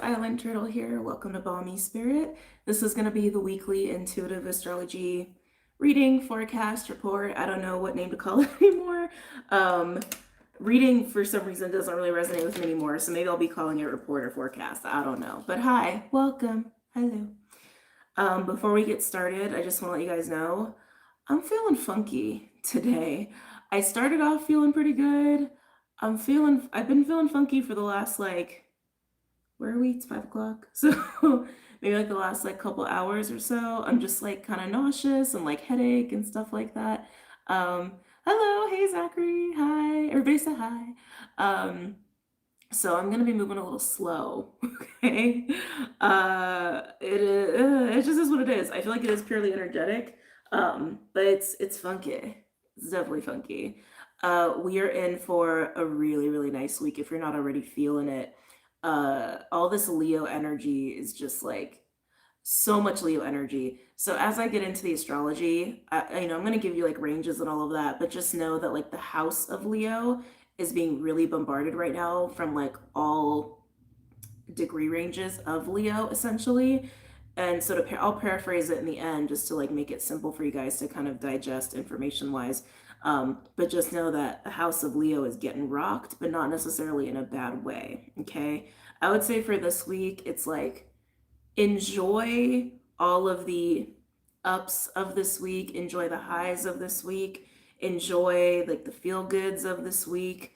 Island Turtle here. Welcome to BOMISpirit. This is going to be the weekly intuitive astrology reading, forecast, report. I don't know what name to call it anymore. Reading, for some reason, doesn't really resonate with me anymore, so maybe I'll be calling it report or forecast. I don't know. But hi, welcome. Hello. Before we get started, I just want to let you guys know I'm feeling funky today. I started off feeling pretty good. I've been feeling funky for the last where are we? It's 5 o'clock. So maybe like the last couple hours or so. I'm just kind of nauseous and headache and stuff like that. Hello, hey Zachary, hi. Everybody say hi. So I'm gonna be moving a little slow, okay? It just is what it is. I feel like it is purely energetic, but it's funky. It's definitely funky. We are in for a really, really nice week if you're not already feeling it. All this Leo energy is just so much Leo energy. So as I get into the astrology, I'm going to give you ranges and all of that, but just know that the house of Leo is being really bombarded right now from all degree ranges of Leo essentially. And so I'll paraphrase it in the end just to make it simple for you guys to kind of digest information wise. But just know that the house of Leo is getting rocked, but not necessarily in a bad way. Okay. I would say for this week, it's enjoy all of the ups of this week, enjoy the highs of this week, enjoy the feel goods of this week.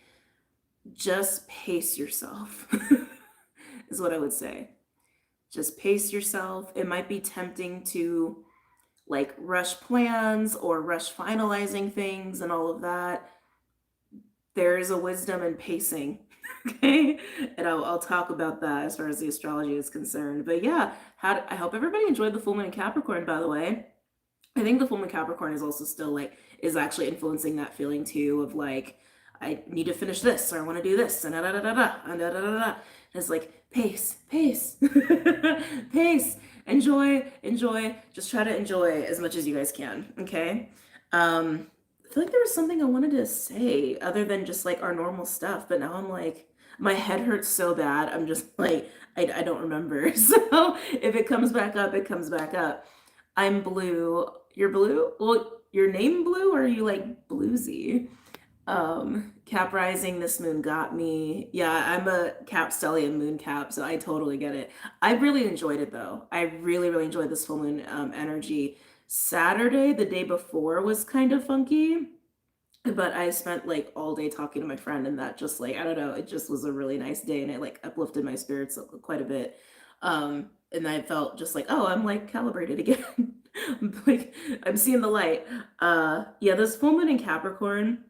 Just pace yourself is what I would say. Just pace yourself. It might be tempting to rush plans or rush finalizing things and all of that. There is a wisdom in pacing, okay? And I'll talk about that as far as the astrology is concerned. But yeah, I hope everybody enjoyed the full moon in Capricorn, by the way. I think the full moon Capricorn is also still is actually influencing that feeling too of I need to finish this or I want to do this and da da da da da and da da da da. It's pace, pace, pace. Enjoy, just try to enjoy as much as you guys can, okay? I feel like there was something I wanted to say other than just our normal stuff, but now I'm my head hurts so bad. I'm just I don't remember. So if it comes back up, it comes back up. I'm blue. You're blue? Well, your name blue or are you bluesy? Cap rising, this moon got me. Yeah, I'm a Cap stellium moon cap, so I totally get it. I really enjoyed it though. I really, really enjoyed this full moon energy. Saturday, the day before, was kind of funky, but I spent all day talking to my friend, and that just I don't know, it just was a really nice day, and it uplifted my spirits quite a bit. And I felt just oh, I'm calibrated again. I'm seeing the light. Yeah, this full moon in Capricorn.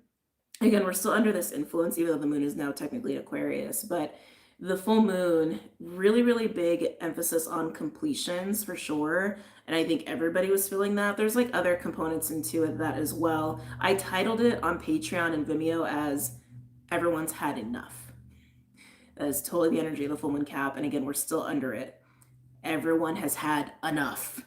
Again, we're still under this influence, even though the moon is now technically Aquarius, but the full moon, really, really big emphasis on completions for sure. And I think everybody was feeling that. There's other components into it that as well. I titled it on Patreon and Vimeo as Everyone's Had Enough. That is totally the energy of the full moon cap. And again, we're still under it. Everyone has had enough.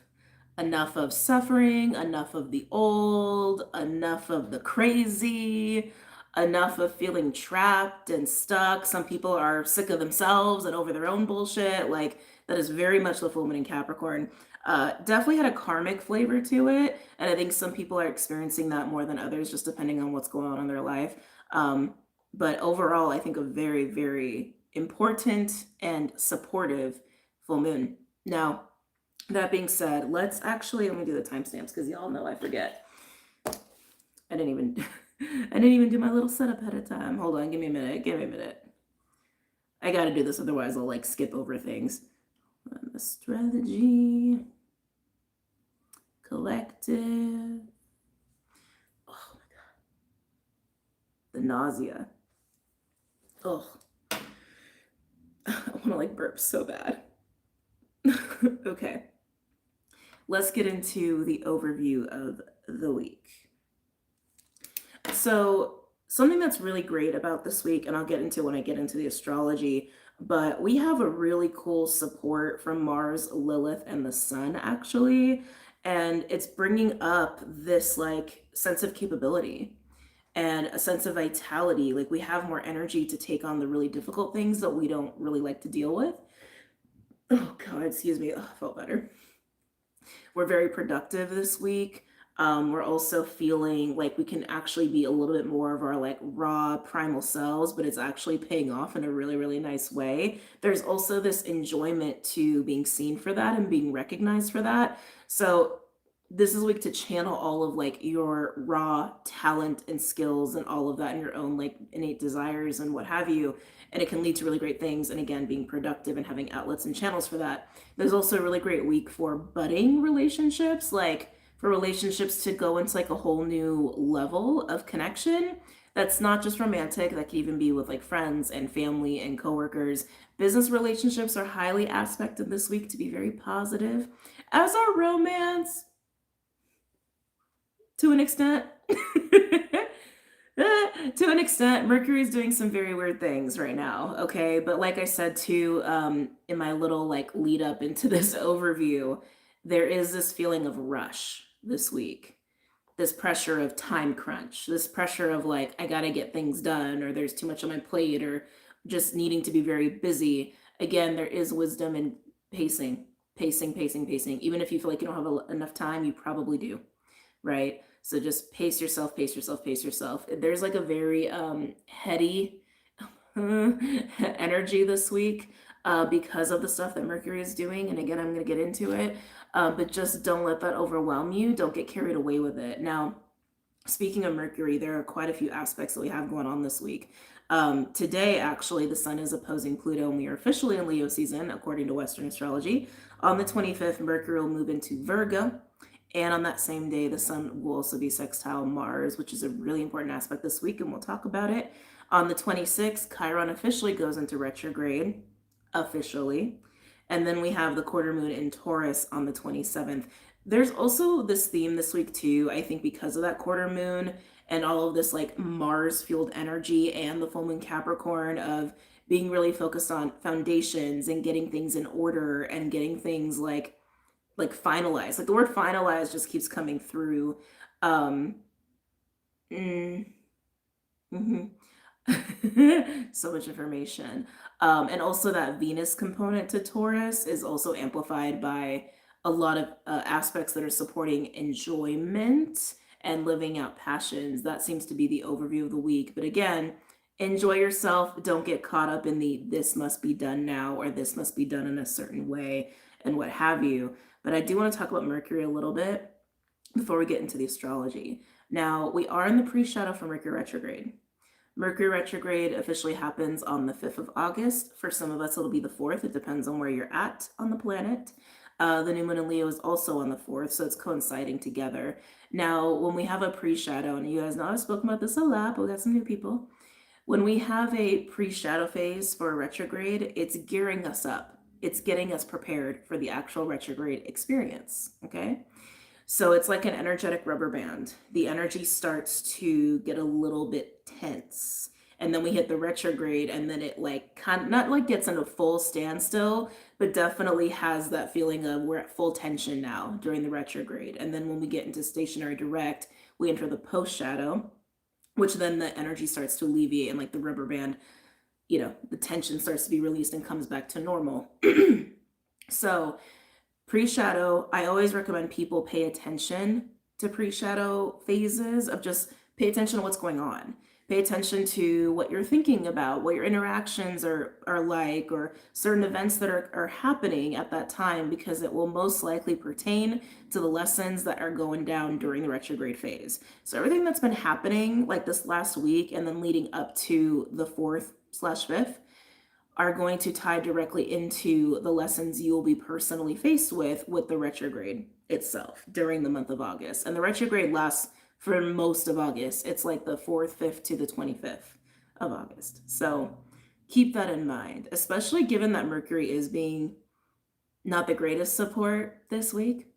Enough of suffering, enough of the old, enough of the crazy, enough of feeling trapped and stuck. Some people are sick of themselves and over their own bullshit. That is very much the full moon in Capricorn. Definitely had a karmic flavor to it. And I think some people are experiencing that more than others, just depending on what's going on in their life. But overall, I think a very, very important and supportive full moon. Now, that being said, let me do the timestamps because y'all know I forget. I didn't even do my little setup ahead of time. Hold on, give me a minute. I gotta do this, otherwise I'll skip over things. Astrology, collective. Oh my god, the nausea. Oh, I want to burp so bad. Okay. Let's get into the overview of the week. So something that's really great about this week, and I'll get into when I get into the astrology, but we have a really cool support from Mars, Lilith, and the Sun actually. And it's bringing up this sense of capability and a sense of vitality. We have more energy to take on the really difficult things that we don't really like to deal with. Oh God, excuse me. Oh, I felt better. We're very productive this week. We're also feeling like we can actually be a little bit more of our like raw primal selves, but it's actually paying off in a really, really nice way. There's also this enjoyment to being seen for that and being recognized for that. So this is a week to channel all of like your raw talent and skills and all of that and your own like innate desires and what have you. And it can lead to really great things. And again, being productive and having outlets and channels for that. There's also a really great week for budding relationships, like for relationships to go into like a whole new level of connection. That's not just romantic, that can even be with like friends and family and coworkers. Business relationships are highly aspected this week to be very positive, as are romance to an extent. To an extent, Mercury is doing some very weird things right now. Okay, but like I said too, in my little like lead up into this overview, there is this feeling of rush this week, this pressure of time crunch, this pressure of like I gotta get things done, or there's too much on my plate, or just needing to be very busy. Again, there is wisdom in pacing, pacing. Even if you feel like you don't have enough time, you probably do, right? So just pace yourself, pace yourself, pace yourself. There's like a very heady energy this week because of the stuff that Mercury is doing. And again, I'm going to get into it, but just don't let that overwhelm you. Don't get carried away with it. Now, speaking of Mercury, there are quite a few aspects that we have going on this week. Today, actually, the sun is opposing Pluto, and we are officially in Leo season, according to Western astrology. On the 25th, Mercury will move into Virgo. And on that same day, the sun will also be sextile Mars, which is a really important aspect this week, and we'll talk about it. On the 26th, Chiron officially goes into retrograde, officially. And then we have the quarter moon in Taurus on the 27th. There's also this theme this week, too, I think because of that quarter moon and all of this like Mars fueled energy and the full moon Capricorn of being really focused on foundations and getting things in order and getting things like finalized. Like the word finalized just keeps coming through. Um, mm, mhm. So much information. And also that Venus component to Taurus is also amplified by a lot of aspects that are supporting enjoyment and living out passions. That seems to be the overview of the week. But again, enjoy yourself. Don't get caught up in the this must be done now or this must be done in a certain way and what have you. But I do want to talk about Mercury a little bit before we get into the astrology. Now, we are in the pre-shadow for Mercury retrograde. Mercury retrograde officially happens on the 5th of August. For some of us, it'll be the 4th. It depends on where you're at on the planet. The new moon in Leo is also on the 4th, so it's coinciding together. Now, when we have a pre-shadow, and you guys know I've spoken about this a lot, but we got some new people. When we have a pre-shadow phase for a retrograde, it's gearing us up. It's getting us prepared for the actual retrograde experience, okay? So it's like an energetic rubber band. The energy starts to get a little bit tense. And then we hit the retrograde, and then it like not like gets in a full standstill, but definitely has that feeling of we're at full tension now during the retrograde. And then when we get into stationary direct, we enter the post shadow, which then the energy starts to alleviate and like the rubber band, the tension starts to be released and comes back to normal. So pre-shadow, I always recommend people pay attention to pre-shadow phases of just pay attention to what's going on. Pay attention to what you're thinking about, what your interactions are like, or certain events that are happening at that time, because it will most likely pertain to the lessons that are going down during the retrograde phase. So everything that's been happening like this last week and then leading up to the 4th/5th are going to tie directly into the lessons you will be personally faced with the retrograde itself during the month of August. And the retrograde lasts for most of August. It's like the 4th, 5th to the 25th of August. So keep that in mind, especially given that Mercury is being not the greatest support this week.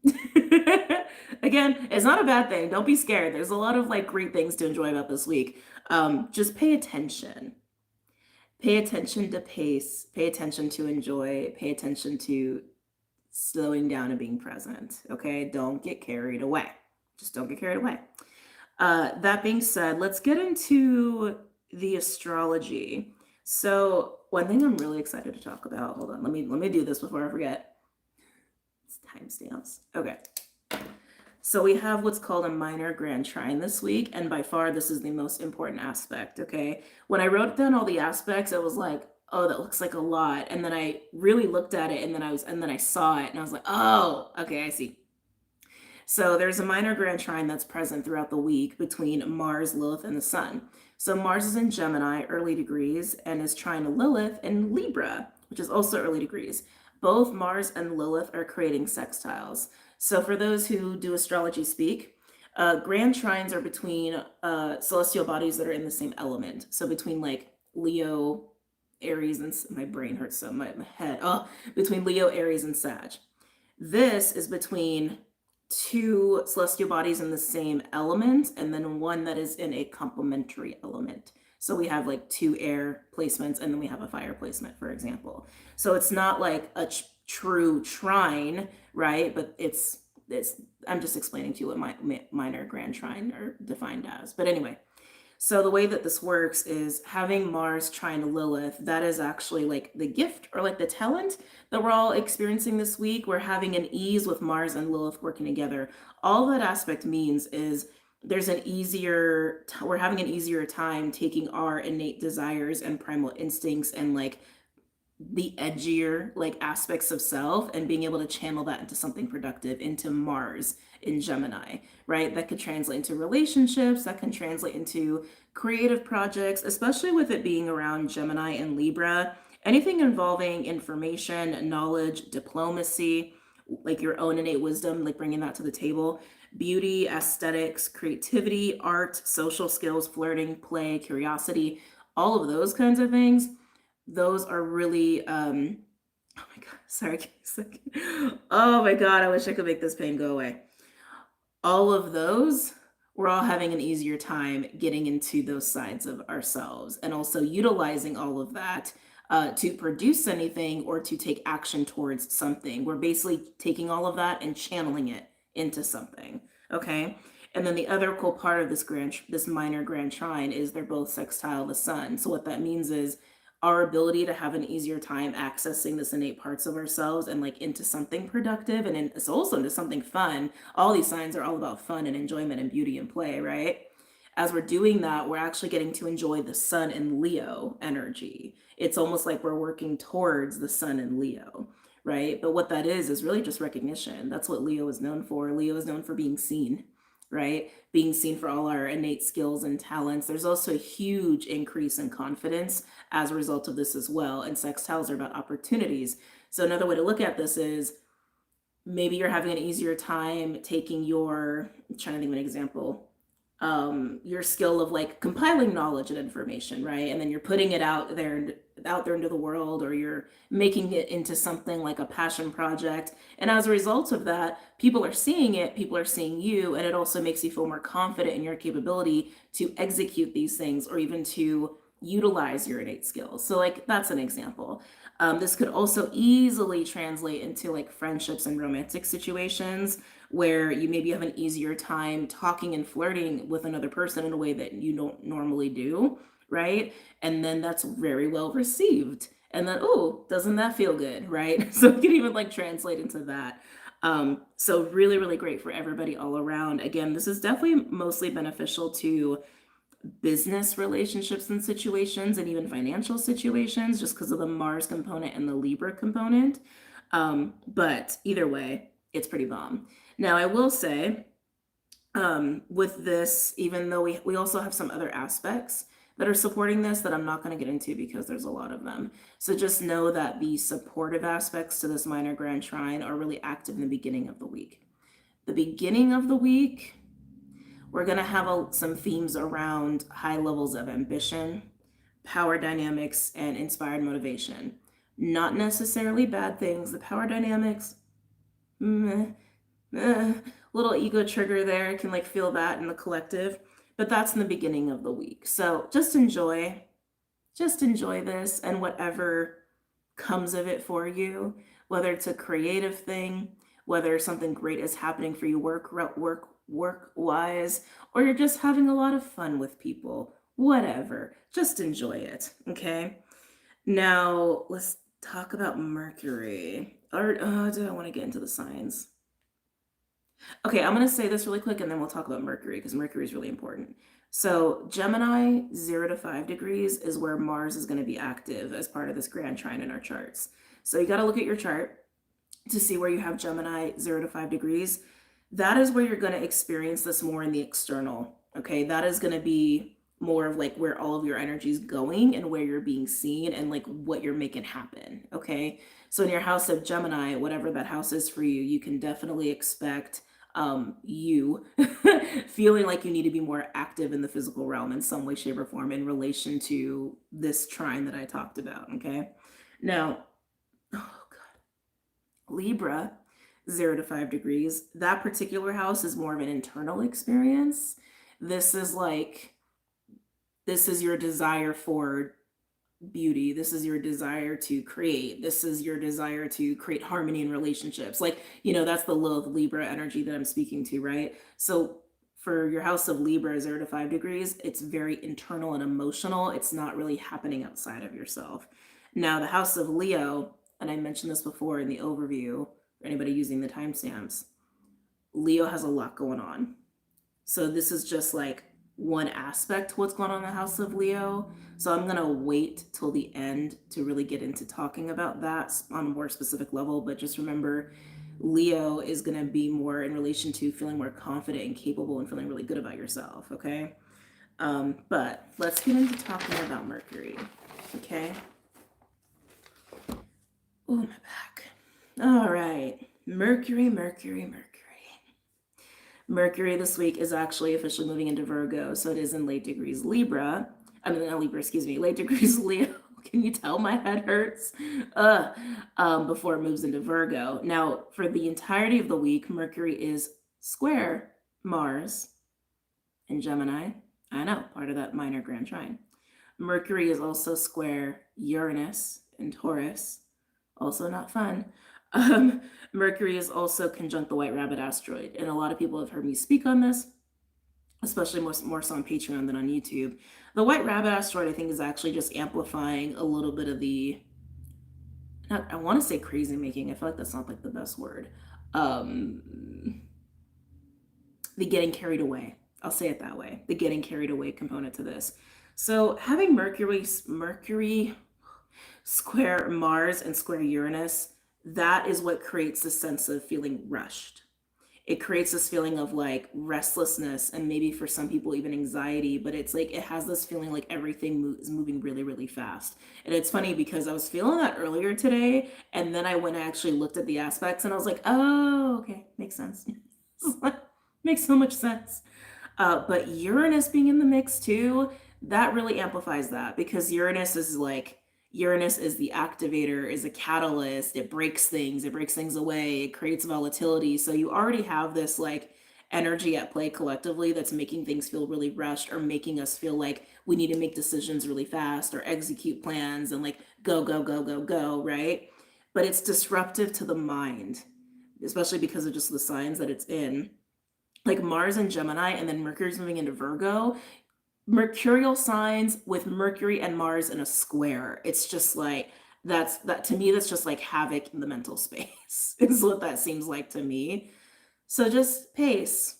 Again, it's not a bad thing. Don't be scared. There's a lot of like great things to enjoy about this week. Just pay attention. Pay attention to pace, pay attention to enjoy, pay attention to slowing down and being present, okay? Don't get carried away. Just don't get carried away. That being said, let's get into the astrology. So One thing I'm really excited to talk about, hold on, let me do this before I forget. It's timestamps. Okay. So we have what's called a minor grand trine this week, and by far this is the most important aspect, okay? When I wrote down all the aspects, I was like, oh, that looks like a lot. And then I really looked at it, and then I saw it and I was like, oh, okay, I see. So there's a minor grand trine that's present throughout the week between Mars, Lilith, and the Sun. So Mars is in Gemini, early degrees, and is trine to Lilith in Libra, which is also early degrees. Both Mars and Lilith are creating sextiles. So for those who do astrology speak, grand trines are between celestial bodies that are in the same element. So between like Leo, Aries, and my brain hurts so my head. Oh, between Leo, Aries, and Sag. This is between two celestial bodies in the same element, and then one that is in a complementary element. So we have like two air placements, and then we have a fire placement, for example. So it's not like a true trine, right? But it's I'm just explaining to you what minor grand trine are defined as. But anyway, so the way that this works is having Mars trine to Lilith, that is actually like the gift or like the talent that we're all experiencing this week. We're having an ease with Mars and Lilith working together. All that aspect means is we're having an easier time taking our innate desires and primal instincts and like the edgier like aspects of self and being able to channel that into something productive, into Mars in Gemini, right? That could translate into relationships, that can translate into creative projects, especially with it being around Gemini and Libra. Anything involving information, knowledge, diplomacy, like your own innate wisdom, like bringing that to the table, beauty, aesthetics, creativity, art, social skills, flirting, play, curiosity, all of those kinds of things. Those are really, oh my God, sorry, give me a second. Oh my God, I wish I could make this pain go away. All of those, we're all having an easier time getting into those sides of ourselves and also utilizing all of that to produce anything or to take action towards something. We're basically taking all of that and channeling it into something, okay? And then the other cool part of this minor grand trine is they're both sextile the Sun. So what that means is our ability to have an easier time accessing this innate parts of ourselves and like into something productive and it's also into something fun. All these signs are all about fun and enjoyment and beauty and play, right? As we're doing that, we're actually getting to enjoy the Sun in Leo energy. It's almost like we're working towards the Sun in Leo, right? But what that is really just recognition. That's what Leo is known for. Leo is known for being seen, right? Being seen for all our innate skills and talents. There's also a huge increase in confidence as a result of this as well. And sextiles are about opportunities. So another way to look at this is maybe you're having an easier time taking I'm trying to think of an example, your skill of like compiling knowledge and information, right? And then you're putting it out there into the world, or you're making it into something like a passion project. And as a result of that, people are seeing it, people are seeing you, and it also makes you feel more confident in your capability to execute these things or even to utilize your innate skills. So like that's an example. This could also easily translate into like friendships and romantic situations where you maybe have an easier time talking and flirting with another person in a way that you don't normally do, right? And then that's very well received. And then, oh, doesn't that feel good, right? So it can even like translate into that. So really, really great for everybody all around. Again, this is definitely mostly beneficial to business relationships and situations and even financial situations just because of the Mars component and the Libra component. But either way, it's pretty bomb. Now, I will say with this, even though we also have some other aspects that are supporting this that I'm not going to get into because there's a lot of them. So just know that the supportive aspects to this minor grand trine are really active in the beginning of the week. The beginning of the week, we're going to have some themes around high levels of ambition, power dynamics, and inspired motivation. Not necessarily bad things. The power dynamics, little ego trigger there. Can like feel that in the collective, but that's in the beginning of the week. So just enjoy this and whatever comes of it for you, whether it's a creative thing, whether something great is happening for you work-wise, or you're just having a lot of fun with people, whatever, just enjoy it, okay? Now, let's talk about Mercury. Or do I want to get into the signs? Okay, I'm going to say this really quick and then we'll talk about Mercury because Mercury is really important. So, Gemini, 0 to 5 degrees is where Mars is going to be active as part of this grand trine in our charts. So, you got to look at your chart to see where you have Gemini 0 to 5 degrees. That is where you're going to experience this more in the external. Okay, that is going to be more of like where all of your energy is going and where you're being seen and like what you're making happen. Okay, so in your house of Gemini, whatever that house is for you, you can definitely expect you feeling like you need to be more active in the physical realm in some way, shape, or form in relation to this trine that I talked about. Okay, now, oh, Libra, 0 to 5 degrees. That particular house is more of an internal experience. This is like, this is your desire for beauty. This is your desire to create. This is your desire to create harmony in relationships. Like, that's the Lilith Libra energy that I'm speaking to, right? So for your house of Libra, 0 to 5 degrees, it's very internal and emotional. It's not really happening outside of yourself. Now, the house of Leo, and I mentioned this before in the overview for anybody using the timestamps, Leo has a lot going on. So this is just like one aspect to what's going on in the house of Leo. So I'm going to wait till the end to really get into talking about that on a more specific level. But just remember, Leo is going to be more in relation to feeling more confident and capable and feeling really good about yourself. Okay. But let's get into talking about Mercury. Okay. Oh, my back. All right. Mercury, Mercury, Mercury. Mercury this week is actually officially moving into Virgo, so it is in late degrees Libra. I mean, not Libra, excuse me, late degrees Leo. Can you tell my head hurts? Before it moves into Virgo. Now, for the entirety of the week, Mercury is square Mars in Gemini. I know, part of that minor grand trine. Mercury is also square Uranus in Taurus. Also not fun. Mercury is also conjunct the White Rabbit asteroid, and a lot of people have heard me speak on this, especially more so on Patreon than on YouTube. The White Rabbit asteroid, I think, is actually just amplifying a little bit of the, I want to say crazy making. I feel like that's not like the best word. The getting carried away. I'll say it that way. The getting carried away component to this. So having Mercury square Mars and square Uranus, that is what creates the sense of feeling rushed. It creates this feeling of like restlessness and maybe for some people even anxiety, but it's like it has this feeling like everything is moving really, really fast. And it's funny because I was feeling that earlier today, and then I went and actually looked at the aspects and I was like, oh, okay, makes sense. Makes so much sense. But Uranus being in the mix too, that really amplifies that because Uranus is the activator, is a catalyst. It breaks things away, it creates volatility. So you already have this like energy at play collectively that's making things feel really rushed or making us feel like we need to make decisions really fast or execute plans and like go, go, go, go, go, right? But it's disruptive to the mind, especially because of just the signs that it's in. Like Mars and Gemini, and then Mercury's moving into Virgo, mercurial signs with Mercury and Mars in a square. It's just like that to me, that's just like havoc in the mental space, is what that seems like to me. So just pace,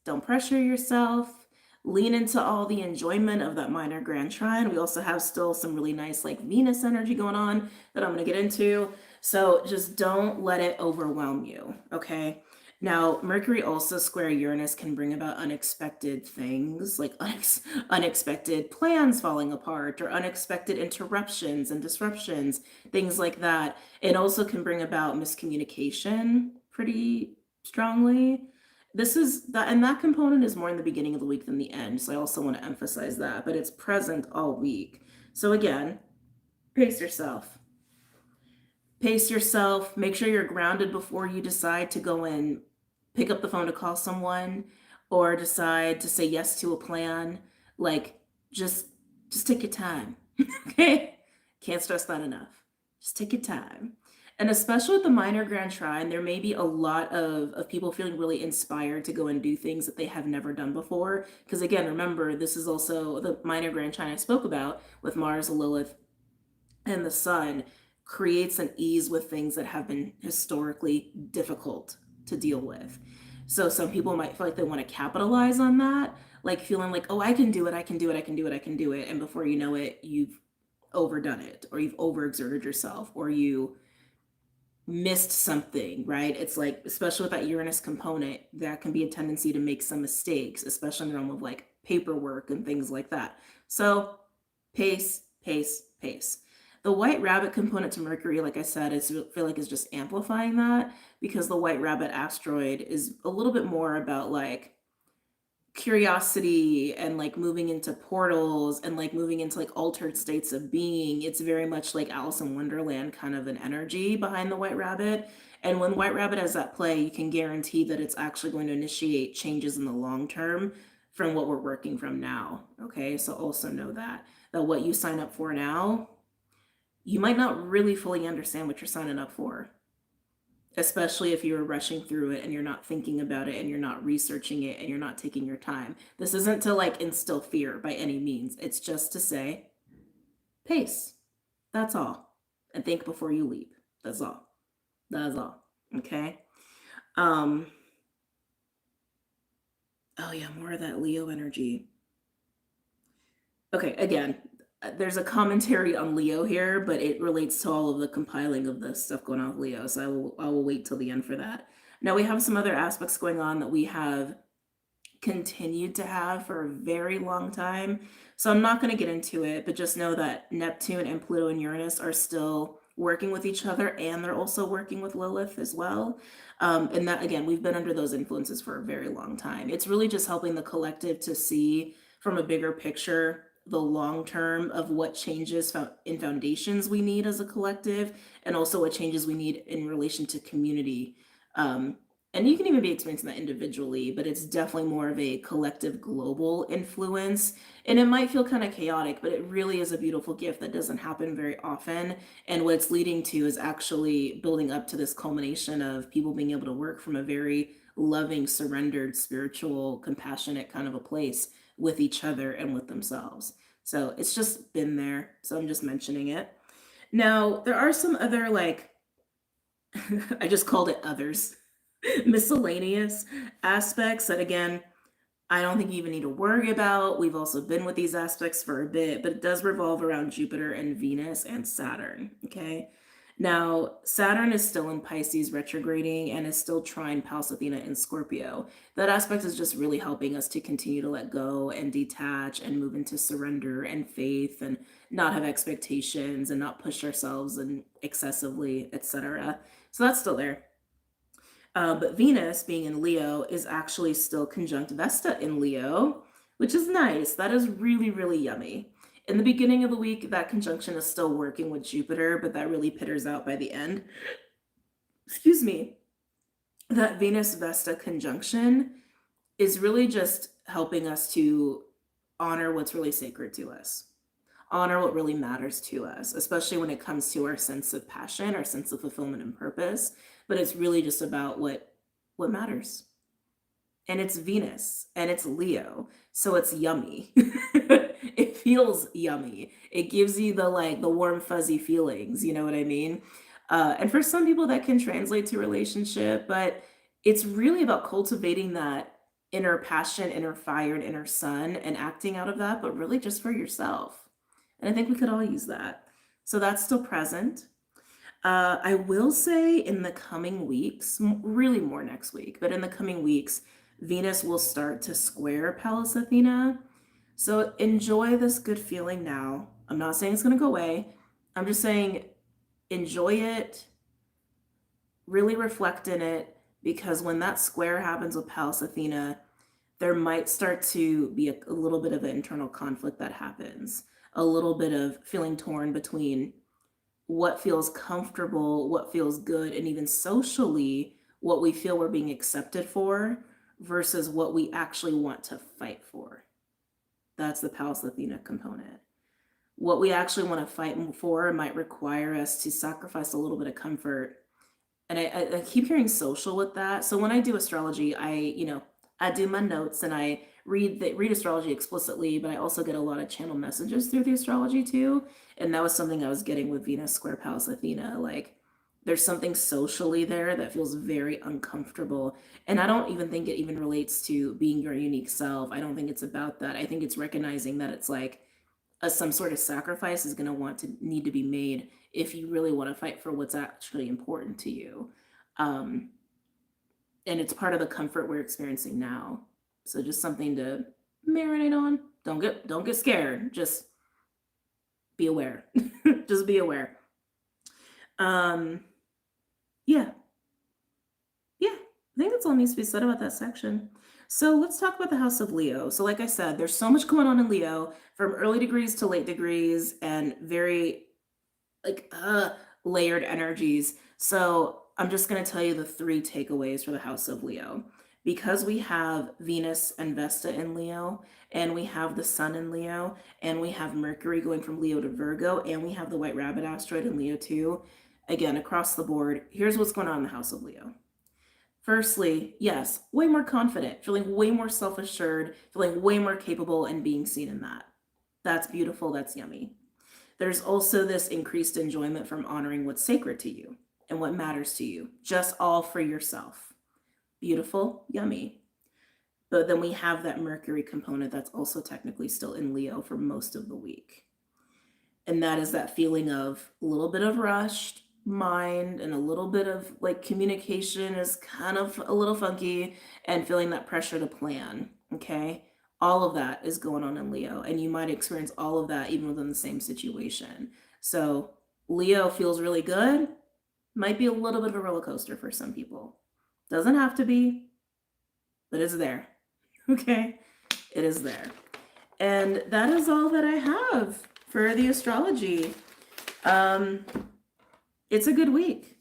don't pressure yourself, lean into all the enjoyment of that minor grand trine. We also have still some really nice like Venus energy going on that I'm going to get into. So just don't let it overwhelm you, okay? Now, Mercury also square Uranus can bring about unexpected things, like unexpected plans falling apart or unexpected interruptions and disruptions, things like that. It also can bring about miscommunication pretty strongly. And that component is more in the beginning of the week than the end. So I also want to emphasize that, but it's present all week. So again, pace yourself. Pace yourself, make sure you're grounded before you decide to go and pick up the phone to call someone or decide to say yes to a plan. Like, just take your time, okay? Can't stress that enough. Just take your time. And especially with the minor grand trine, there may be a lot of people feeling really inspired to go and do things that they have never done before. Because again, remember, this is also the minor grand trine I spoke about with Mars, Lilith, and the sun creates an ease with things that have been historically difficult to deal with. So some people might feel like they want to capitalize on that, like feeling like, oh, I can do it, I can do it, I can do it, I can do it. And before you know it, you've overdone it, or you've overexerted yourself, or you missed something, right? It's like, especially with that Uranus component, that can be a tendency to make some mistakes, especially in the realm of like paperwork and things like that. So pace, pace, pace. The white rabbit component to Mercury, like I said, I feel like is just amplifying that, because the white rabbit asteroid is a little bit more about like curiosity and like moving into portals and like moving into like altered states of being. It's very much like Alice in Wonderland kind of an energy behind the white rabbit. And when white rabbit has that play, you can guarantee that it's actually going to initiate changes in the long term from what we're working from now. Okay, so also know that what you sign up for now, you might not really fully understand what you're signing up for, especially if you're rushing through it and you're not thinking about it and you're not researching it and you're not taking your time. This isn't to like instill fear by any means. It's just to say, pace. That's all. And think before you leap. That's all. That's all. Okay. Um, oh yeah, more of that Leo energy. Okay, again, there's a commentary on Leo here, but it relates to all of the compiling of the stuff going on with Leo. So I will wait till the end for that. Now we have some other aspects going on that we have continued to have for a very long time. So I'm not going to get into it, but just know that Neptune and Pluto and Uranus are still working with each other, and they're also working with Lilith as well. And that, again, we've been under those influences for a very long time. It's really just helping the collective to see from a bigger picture the long term of what changes in foundations we need as a collective, and also what changes we need in relation to community. Um, and you can even be experiencing that individually, but it's definitely more of a collective global influence. And it might feel kind of chaotic, but it really is a beautiful gift that doesn't happen very often. And what it's leading to is actually building up to this culmination of people being able to work from a very loving, surrendered, spiritual, compassionate kind of a place with each other and with themselves. So it's just been there. So I'm just mentioning it. Now, there are some other, like, I just called it others, miscellaneous aspects that, again, I don't think you even need to worry about. We've also been with these aspects for a bit, but it does revolve around Jupiter and Venus and Saturn. Okay. Now, Saturn is still in Pisces retrograding and is still trine Pallas Athena in Scorpio. That aspect is just really helping us to continue to let go and detach and move into surrender and faith and not have expectations and not push ourselves and excessively, etc. So that's still there. But Venus, being in Leo, is actually still conjunct Vesta in Leo, which is nice. That is really, really yummy. In the beginning of the week, that conjunction is still working with Jupiter, but that really pitters out by the end. Excuse me. That Venus Vesta conjunction is really just helping us to honor what's really sacred to us, honor what really matters to us, especially when it comes to our sense of passion, our sense of fulfillment and purpose. But it's really just about what matters. And it's Venus and it's Leo, so it's yummy. It feels yummy. It gives you the warm fuzzy feelings, you know what I mean? And for some people that can translate to relationship, but it's really about cultivating that inner passion, inner fire, and inner sun, and acting out of that, but really just for yourself. And I think we could all use that. So that's still present. I will say in the coming weeks, really more next week, but in the coming weeks, Venus will start to square Pallas Athena. So enjoy this good feeling now. I'm not saying it's going to go away. I'm just saying enjoy it, really reflect in it, because when that square happens with Pallas Athena, there might start to be a little bit of an internal conflict that happens, a little bit of feeling torn between what feels comfortable, what feels good, and even socially, what we feel we're being accepted for versus what we actually want to fight for. That's the Pallas Athena component. What we actually want to fight for might require us to sacrifice a little bit of comfort. And I keep hearing social with that. So when I do astrology, I do my notes and I read astrology explicitly, but I also get a lot of channel messages through the astrology too. And that was something I was getting with Venus square Pallas Athena. Like there's something socially there that feels very uncomfortable. And I don't even think it even relates to being your unique self. I don't think it's about that. I think it's recognizing that it's like some sort of sacrifice is going to need to be made if you really want to fight for what's actually important to you. Um, and it's part of the comfort we're experiencing now. So just something to marinate on. Don't get scared. Just be aware. Just be aware. Yeah. Yeah. I think that's all needs to be said about that section. So let's talk about the house of Leo. So like I said, there's so much going on in Leo from early degrees to late degrees and very like layered energies. So I'm just going to tell you the 3 takeaways for the house of Leo. Because we have Venus and Vesta in Leo, and we have the Sun in Leo, and we have Mercury going from Leo to Virgo, and we have the White Rabbit asteroid in Leo too. Again, across the board, here's what's going on in the house of Leo. Firstly, yes, way more confident, feeling way more self-assured, feeling way more capable, and being seen in that. That's beautiful, that's yummy. There's also this increased enjoyment from honoring what's sacred to you and what matters to you, just all for yourself. Beautiful, yummy. But then we have that Mercury component that's also technically still in Leo for most of the week. And that is that feeling of a little bit of rushed mind and a little bit of like communication is kind of a little funky and feeling that pressure to plan. Okay. All of that is going on in Leo, and you might experience all of that even within the same situation. So Leo feels really good, might be a little bit of a roller coaster for some people. Doesn't have to be, but it's there. Okay, it is there. And that is all that I have for the astrology. It's a good week.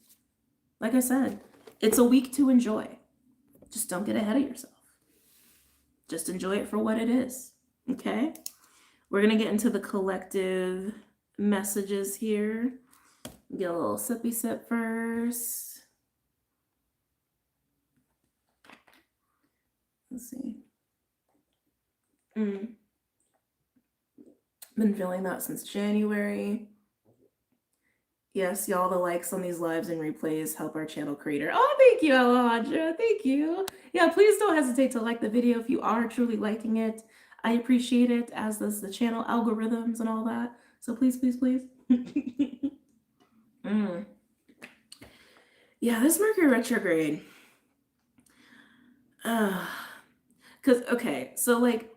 Like I said, it's a week to enjoy. Just don't get ahead of yourself. Just enjoy it for what it is. Okay? We're going to get into the collective messages here. Get a little sippy sip first. Let's see. Been feeling that since January. Yes, y'all, the likes on these lives and replays help our channel creator. Oh, thank you, Alejandra. Thank you. Yeah, please don't hesitate to like the video if you are truly liking it. I appreciate it, as does the channel algorithms and all that. So please, please, please. Yeah, this Mercury retrograde. Okay, so like,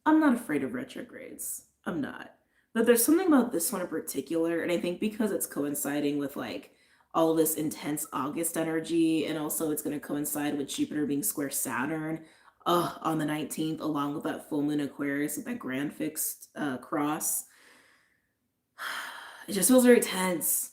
I'm not afraid of retrogrades. I'm not. But there's something about this one in particular, and I think because it's coinciding with like all of this intense August energy, and also it's going to coincide with Jupiter being square Saturn on the 19th, along with that full moon Aquarius with that grand fixed cross. It just feels very tense.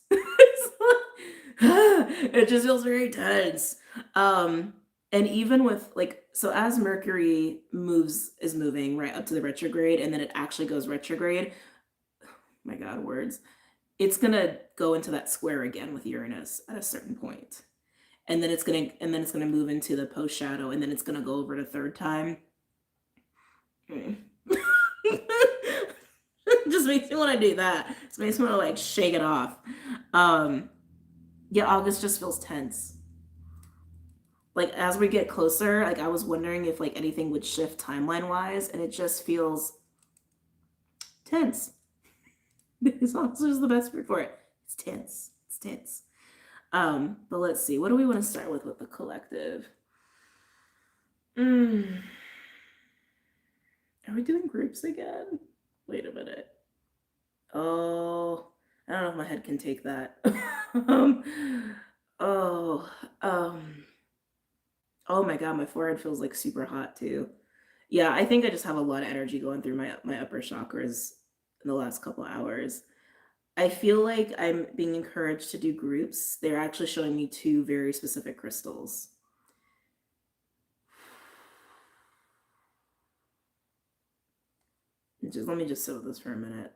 It just feels very tense. And even with like, so as Mercury is moving right up to the retrograde, and then it actually goes retrograde, my God, words, it's gonna go into that square again with Uranus at a certain point. And then it's gonna move into the post shadow, and then it's gonna go over the third time. Just makes me want to do that. It makes me want to like shake it off. Yeah, August just feels tense. Like as we get closer, like I was wondering if like anything would shift timeline wise, and it just feels tense. It's also just the best word for it. It's tense. It's tense. But let's see. What do we want to start with the collective? Are we doing groups again? Wait a minute. Oh, I don't know if my head can take that. Oh my God, my forehead feels like super hot too. Yeah, I think I just have a lot of energy going through my upper chakras in the last couple of hours. I feel like I'm being encouraged to do groups. They're actually showing me 2 very specific crystals. Let me just sit with this for a minute.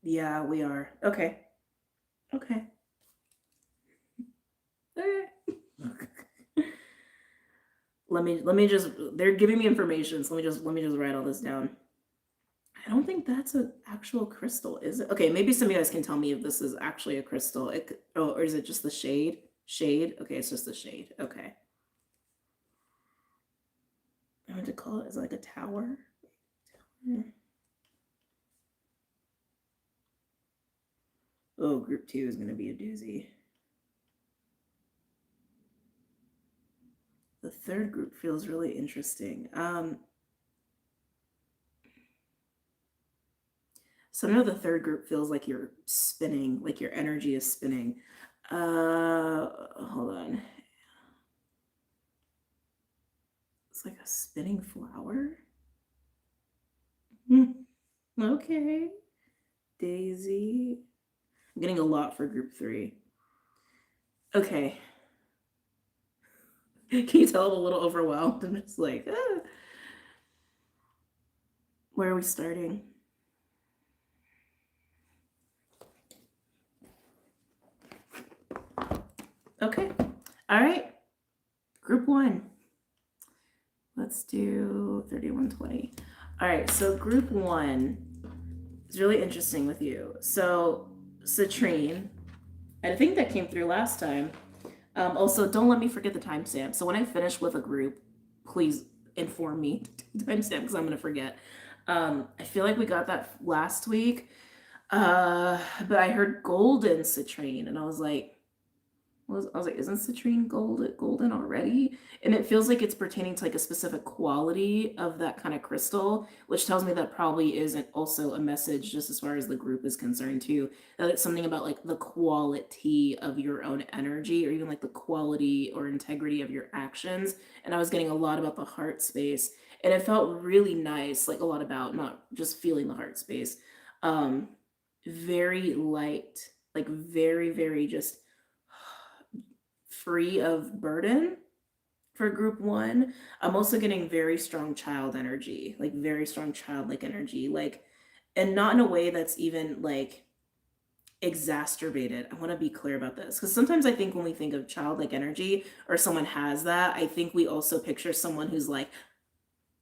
Yeah, we are. Okay. Okay. Let me just, they're giving me information, so let me just write all this down. I don't think that's an actual crystal, is it? Okay, maybe some of you guys can tell me if this is actually a crystal. Or is it just the shade? Shade? Okay, it's just the shade. Okay. I want to call it as like a tower. Oh, group 2 is going to be a doozy. The third group feels really interesting. So now the third group feels like you're spinning, like your energy is spinning. Hold on. It's like a spinning flower. Okay. Daisy. I'm getting a lot for group 3. Okay. Can you tell I'm a little overwhelmed? I'm just like, ah. Where are we starting? Okay. All right. Group 1. Let's do 3120. All right. So group 1 is really interesting with you. So Citrine, and I think that came through last time. Also, don't let me forget the timestamp. So when I finish with a group, please inform me timestamp because I'm going to forget. I feel like we got that last week. But I heard golden citrine, and I was like, isn't citrine golden already? And it feels like it's pertaining to like a specific quality of that kind of crystal, which tells me that probably isn't also a message just as far as the group is concerned too. That it's something about like the quality of your own energy, or even like the quality or integrity of your actions. And I was getting a lot about the heart space, and it felt really nice, like a lot about not just feeling the heart space. Very light, like very, very just free of burden for group 1. I'm also getting very strong child energy, like very strong childlike energy, like, and not in a way that's even like exacerbated. I want to be clear about this because sometimes I think when we think of childlike energy or someone has that, I think we also picture someone who's like,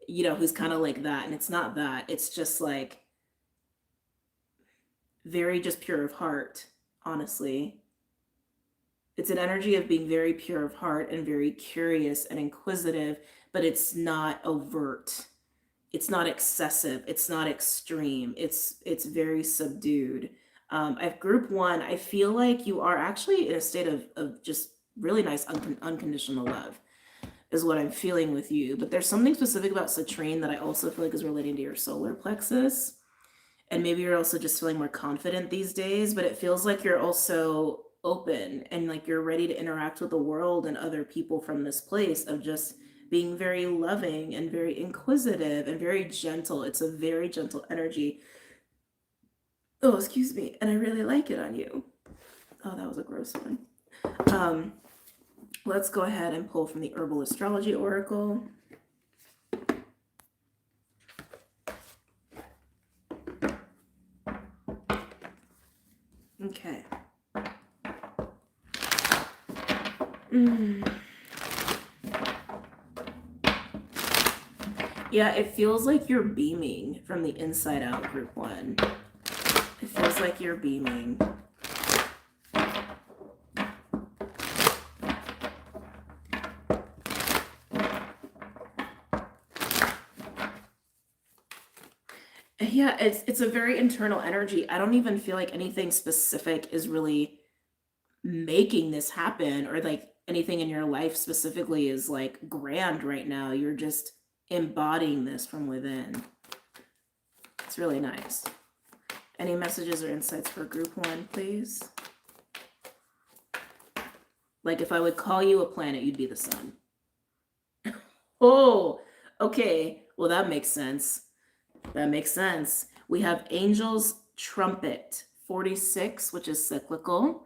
who's kind of like that. And it's not that. It's just like very just pure of heart, honestly. It's an energy of being very pure of heart and very curious and inquisitive, but it's not overt. It's not excessive. It's not extreme. It's very subdued. At group 1, I feel like you are actually in a state of just really nice unconditional love is what I'm feeling with you. But there's something specific about citrine that I also feel like is relating to your solar plexus. And maybe you're also just feeling more confident these days, but it feels like you're also open and like you're ready to interact with the world and other people from this place of just being very loving and very inquisitive and very gentle. It's a very gentle energy. Oh, excuse me. And I really like it on you. Oh, that was a gross one. Let's go ahead and pull from the Herbal Astrology Oracle. Okay. Yeah, it feels like you're beaming from the inside out, group 1. It feels like you're beaming. Yeah, it's a very internal energy. I don't even feel like anything specific is really making this happen, or like anything in your life specifically is like grand right now. You're just embodying this from within. It's really nice. Any messages or insights for group 1, please? Like if I would call you a planet, you'd be the sun. Oh, okay. Well, that makes sense. That makes sense. We have Angel's Trumpet 46, which is cyclical,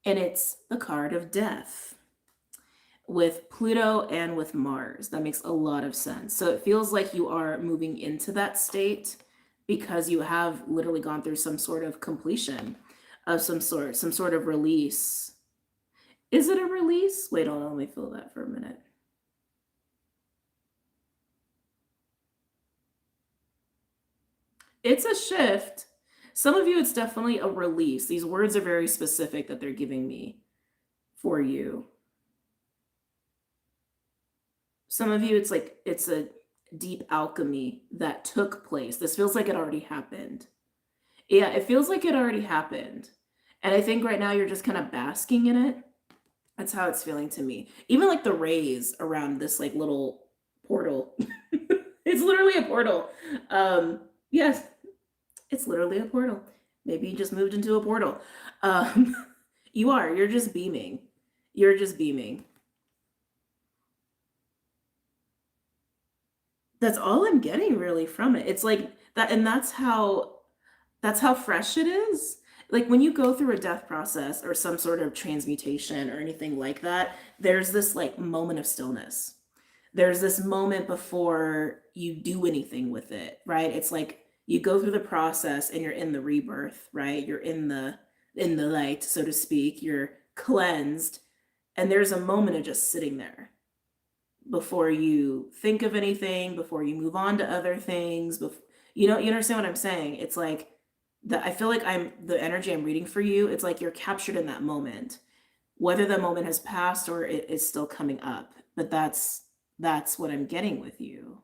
and it's the card of death with Pluto and with Mars. That makes a lot of sense. So it feels like you are moving into that state because you have literally gone through some sort of completion. of some sort of release. Is it a release? Wait, hold on, let me feel that for a minute. It's a shift. Some of you, it's definitely a release. These words are very specific that they're giving me for you. Some of you, it's like it's a deep alchemy that took place. This feels like it already happened. Yeah, it feels like it already happened. And I think right now you're just kind of basking in it. That's how it's feeling to me. Even like the rays around this like little portal. It's literally a portal. Yes, it's literally a portal. Maybe you just moved into a portal. Um, you're just beaming. You're just beaming. That's all I'm getting really from it. It's like that, and that's how fresh it is. Like when you go through a death process or some sort of transmutation or anything like that, there's this like moment of stillness. There's this moment before you do anything with it, right? It's like you go through the process and you're in the rebirth, right? You're in the light, so to speak. You're cleansed, and there's a moment of just sitting there before you think of anything, before you move on to other things. You understand what I'm saying? It's like I feel like the energy I'm reading for you. It's like you're captured in that moment, whether the moment has passed or it is still coming up. But that's what I'm getting with you.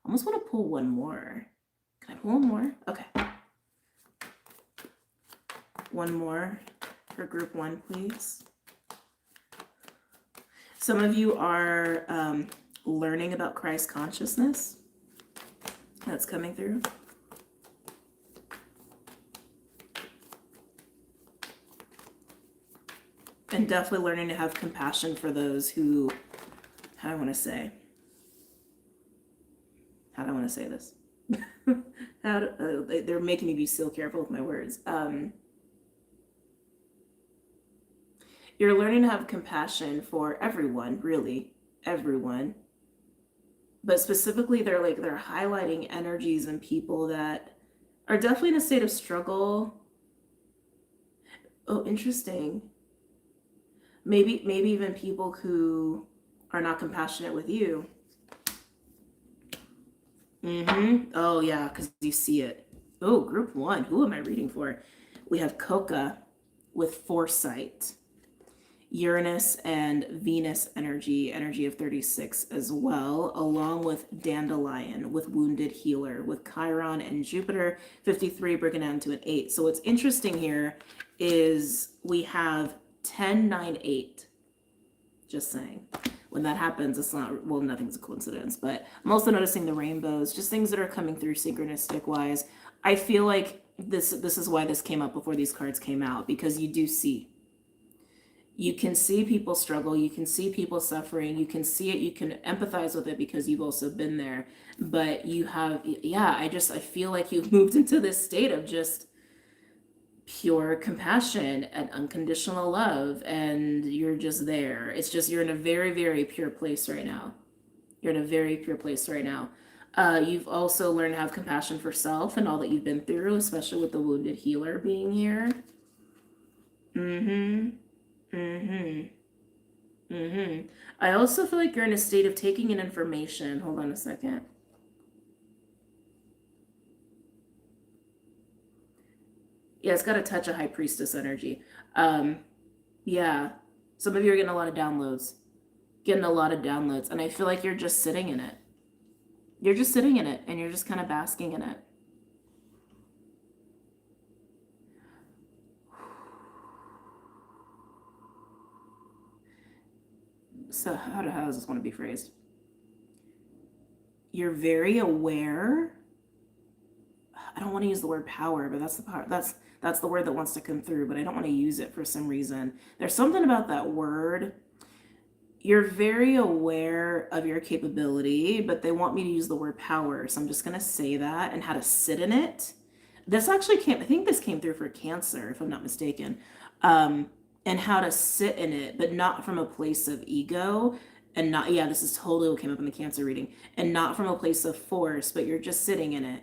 I almost want to pull one more. Can I pull one more? Okay. One more for group one, please. Some of you are learning about Christ consciousness. That's coming through. And definitely learning to have compassion for those who, how do I want to say this? They're making me be so careful with my words. You're learning to have compassion for everyone, really, everyone. But specifically, they're highlighting energies and people that are definitely in a state of struggle. Oh, interesting. Maybe even people who are not compassionate with you. Oh yeah, because you see it. Oh, group one. Who am I reading for? We have Coca with foresight. Uranus and Venus energy of 36 as well, along with Dandelion, with Wounded Healer, with Chiron and Jupiter, 53 breaking down to an 8. So what's interesting here is we have 10, 9, 8. Just saying. When that happens, it's not, well, nothing's a coincidence, but I'm also noticing the rainbows, just things that are coming through synchronistic wise. I feel like this is why this came up before these cards came out, because you do see. You can see people struggle, you can see people suffering, you can see it, you can empathize with it because you've also been there. But you have, yeah, I feel like you've moved into this state of just pure compassion and unconditional love, and you're just there. It's just, you're in a very, very pure place right now. You're in a very pure place right now. You've also learned to have compassion for self and all that you've been through, especially with the Wounded Healer being here. I also feel like you're in a state of taking in information. Hold on a second. Yeah, it's got a touch of High Priestess energy. Yeah, some of you are getting a lot of downloads. And I feel like you're just sitting in it. You're just sitting in it, and you're just kind of basking in it. So how does this want to be phrased? You're very aware. I don't want to use the word power, but that's the power. That's the word that wants to come through, but I don't want to use it for some reason. There's something about that word. You're very aware of your capability, but they want me to use the word power, so I'm just going to say that, and how to sit in it. This actually came, I think this came through for Cancer, if I'm not mistaken. And how to sit in it, but not from a place of ego, and not, yeah, this is totally what came up in the Cancer reading, and not from a place of force, but you're just sitting in it.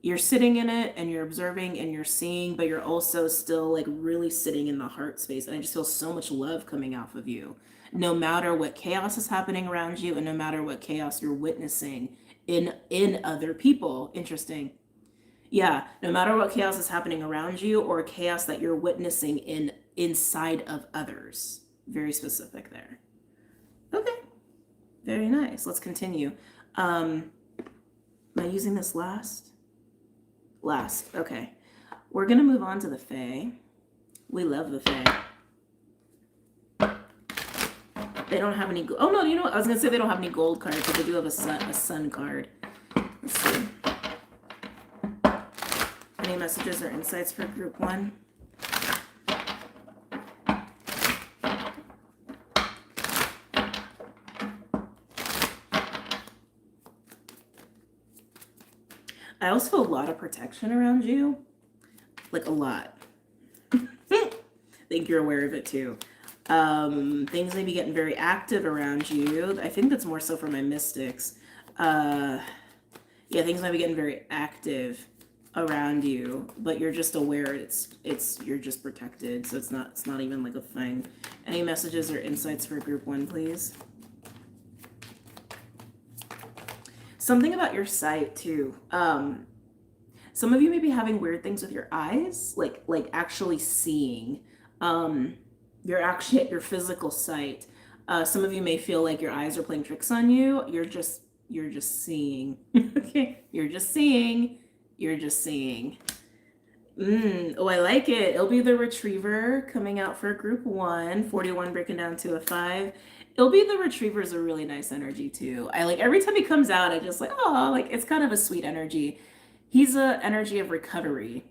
you're sitting in it and you're observing and you're seeing, but you're also still like really sitting in the heart space. And I just feel so much love coming off of you, no matter what chaos is happening around you and no matter what chaos you're witnessing in other people. Interesting. Yeah, no matter what chaos is happening around you or chaos that you're witnessing inside of others. Very specific there. Okay. Very nice. Let's continue. Am I using this last? Last. Okay. We're going to move on to the Fae. We love the Fae. They don't have any... Oh, no, you know what? I was going to say they don't have any gold cards, but they do have a sun card. Let's see. Any messages or insights for group 1? I also feel a lot of protection around you. Like a lot. I think you're aware of it too. Things may be getting very active around you. I think that's more so for my mystics. Yeah, things might be getting very active around you, but you're just aware you're just protected, so it's not even like a thing. Any messages or insights for group 1, please? Something about your sight too. Some of you may be having weird things with your eyes, like actually seeing. Your physical sight. Some of you may feel like your eyes are playing tricks on you. You're just seeing. Okay, you're just seeing. Oh, I like it. It'll be the Retriever coming out for group 1, 41 breaking down to a 5. It'll be the Retriever's a really nice energy too. I like every time he comes out, I just like, oh, like it's kind of a sweet energy. He's a energy of recovery,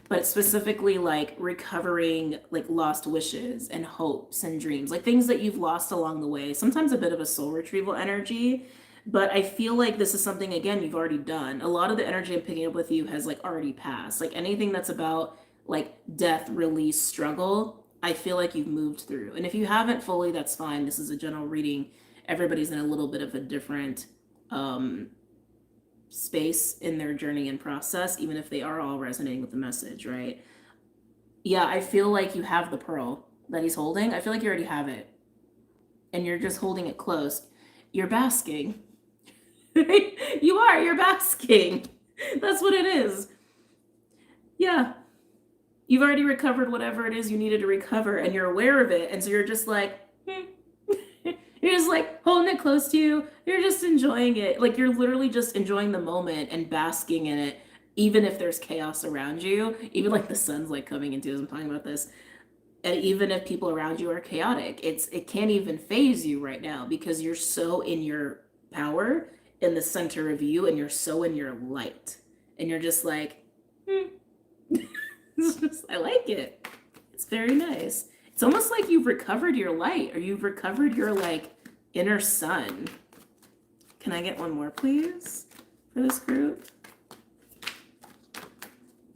but specifically like recovering like lost wishes and hopes and dreams, like things that you've lost along the way. Sometimes a bit of a soul retrieval energy, but I feel like this is something, again, you've already done. A lot of the energy I'm picking up with you has like already passed. Like anything that's about like death, release, struggle, I feel like you've moved through. And if you haven't fully, that's fine. This is a general reading. Everybody's in a little bit of a different space in their journey and process, even if they are all resonating with the message, right? Yeah, I feel like you have the pearl that he's holding. I feel like you already have it. And you're just holding it close. You're basking. You're basking. That's what it is. Yeah. You've already recovered whatever it is you needed to recover, and you're aware of it. And so you're just like, you're just like holding it close to you. You're just enjoying it. Like you're literally just enjoying the moment and basking in it, even if there's chaos around you, even like the sun's like coming into as I'm talking about this. And even if people around you are chaotic, it can't even phase you right now because you're so in your power, in the center of you, and you're so in your light. And you're just like, I like it. It's very nice. It's almost like you've recovered your light, or you've recovered your like inner sun. Can I get one more, please, for this group?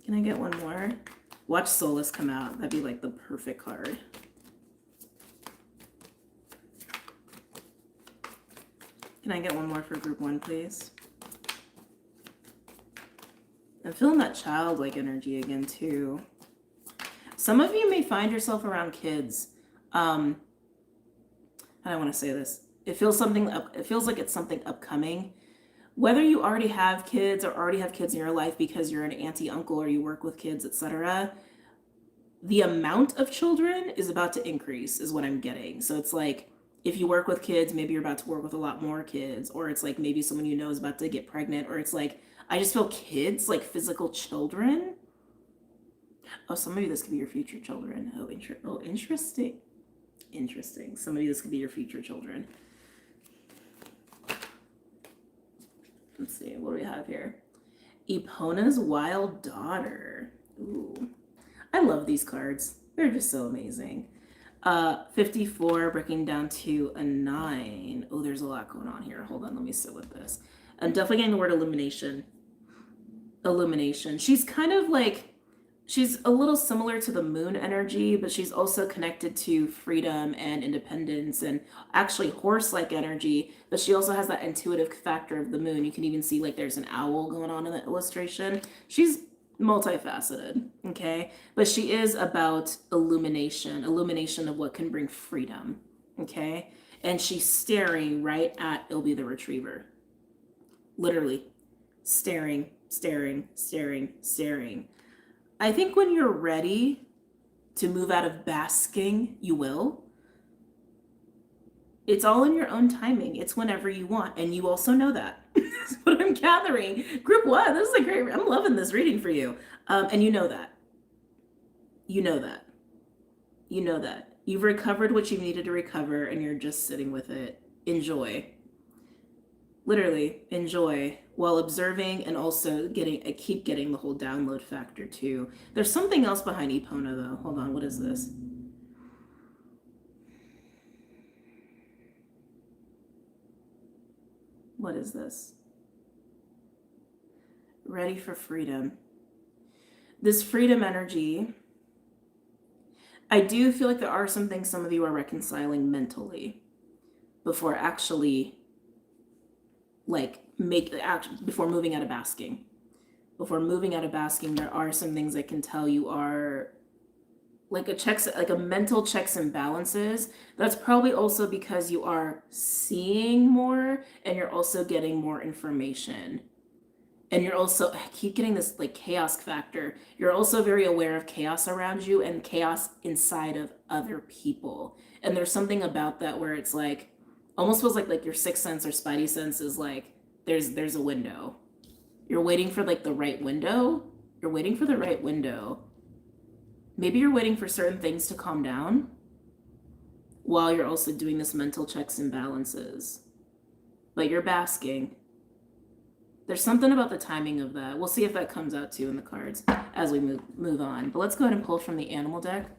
Can I get one more? Watch Solace come out. That'd be like the perfect card. Can I get one more for group 1, please? I'm feeling that childlike energy again too. Some of you may find yourself around kids. I don't want to say this. It feels like it's something upcoming. Whether you already have kids or already have kids in your life because you're an auntie, uncle, or you work with kids, etc., the amount of children is about to increase, is what I'm getting. So it's like, if you work with kids, maybe you're about to work with a lot more kids, or it's like maybe someone you know is about to get pregnant, or it's like, I just feel kids, like physical children. Oh, so maybe this could be your future children. Oh, interesting. Interesting. Some of you, this could be your future children. Let's see, what do we have here? Epona's Wild Daughter. Ooh, I love these cards. They're just so amazing. 54 breaking down to a 9. Oh, there's a lot going on here. Hold on, let me sit with this. I'm definitely getting the word illumination. Illumination. She's kind of like She's a little similar to the moon energy, but she's also connected to freedom and independence and actually horse-like energy. But she also has that intuitive factor of the moon. You can even see like there's an owl going on in the illustration. She's multifaceted, okay? But she is about illumination, illumination of what can bring freedom, okay? And she's staring right at Ilby the Retriever. Literally staring, staring, staring, staring. I think when you're ready to move out of basking, you will. It's all in your own timing. It's whenever you want. And you also know that. That's what I'm gathering. Group 1, this is a great, I'm loving this reading for you. And you know that. You know that. You know that. You've recovered what you needed to recover and you're just sitting with it. Enjoy. Literally enjoy while observing and also keep getting the whole download factor too. There's something else behind Epona though. Hold on, what is this? What is this? Ready for freedom. This freedom energy, I do feel like there are some things some of you are reconciling mentally before actually before moving out of basking. Before moving out of basking, there are some things I can tell you are like a mental checks and balances. That's probably also because you are seeing more and you're also getting more information. And you're also, I keep getting this like chaos factor. You're also very aware of chaos around you and chaos inside of other people. And there's something about that where it's like, almost feels like your sixth sense or spidey sense is like, there's a window. You're waiting for like the right window. You're waiting for the right window. Maybe you're waiting for certain things to calm down while you're also doing this mental checks and balances. But you're basking. There's something about the timing of that. We'll see if that comes out too in the cards as we move on. But let's go ahead and pull from the animal deck,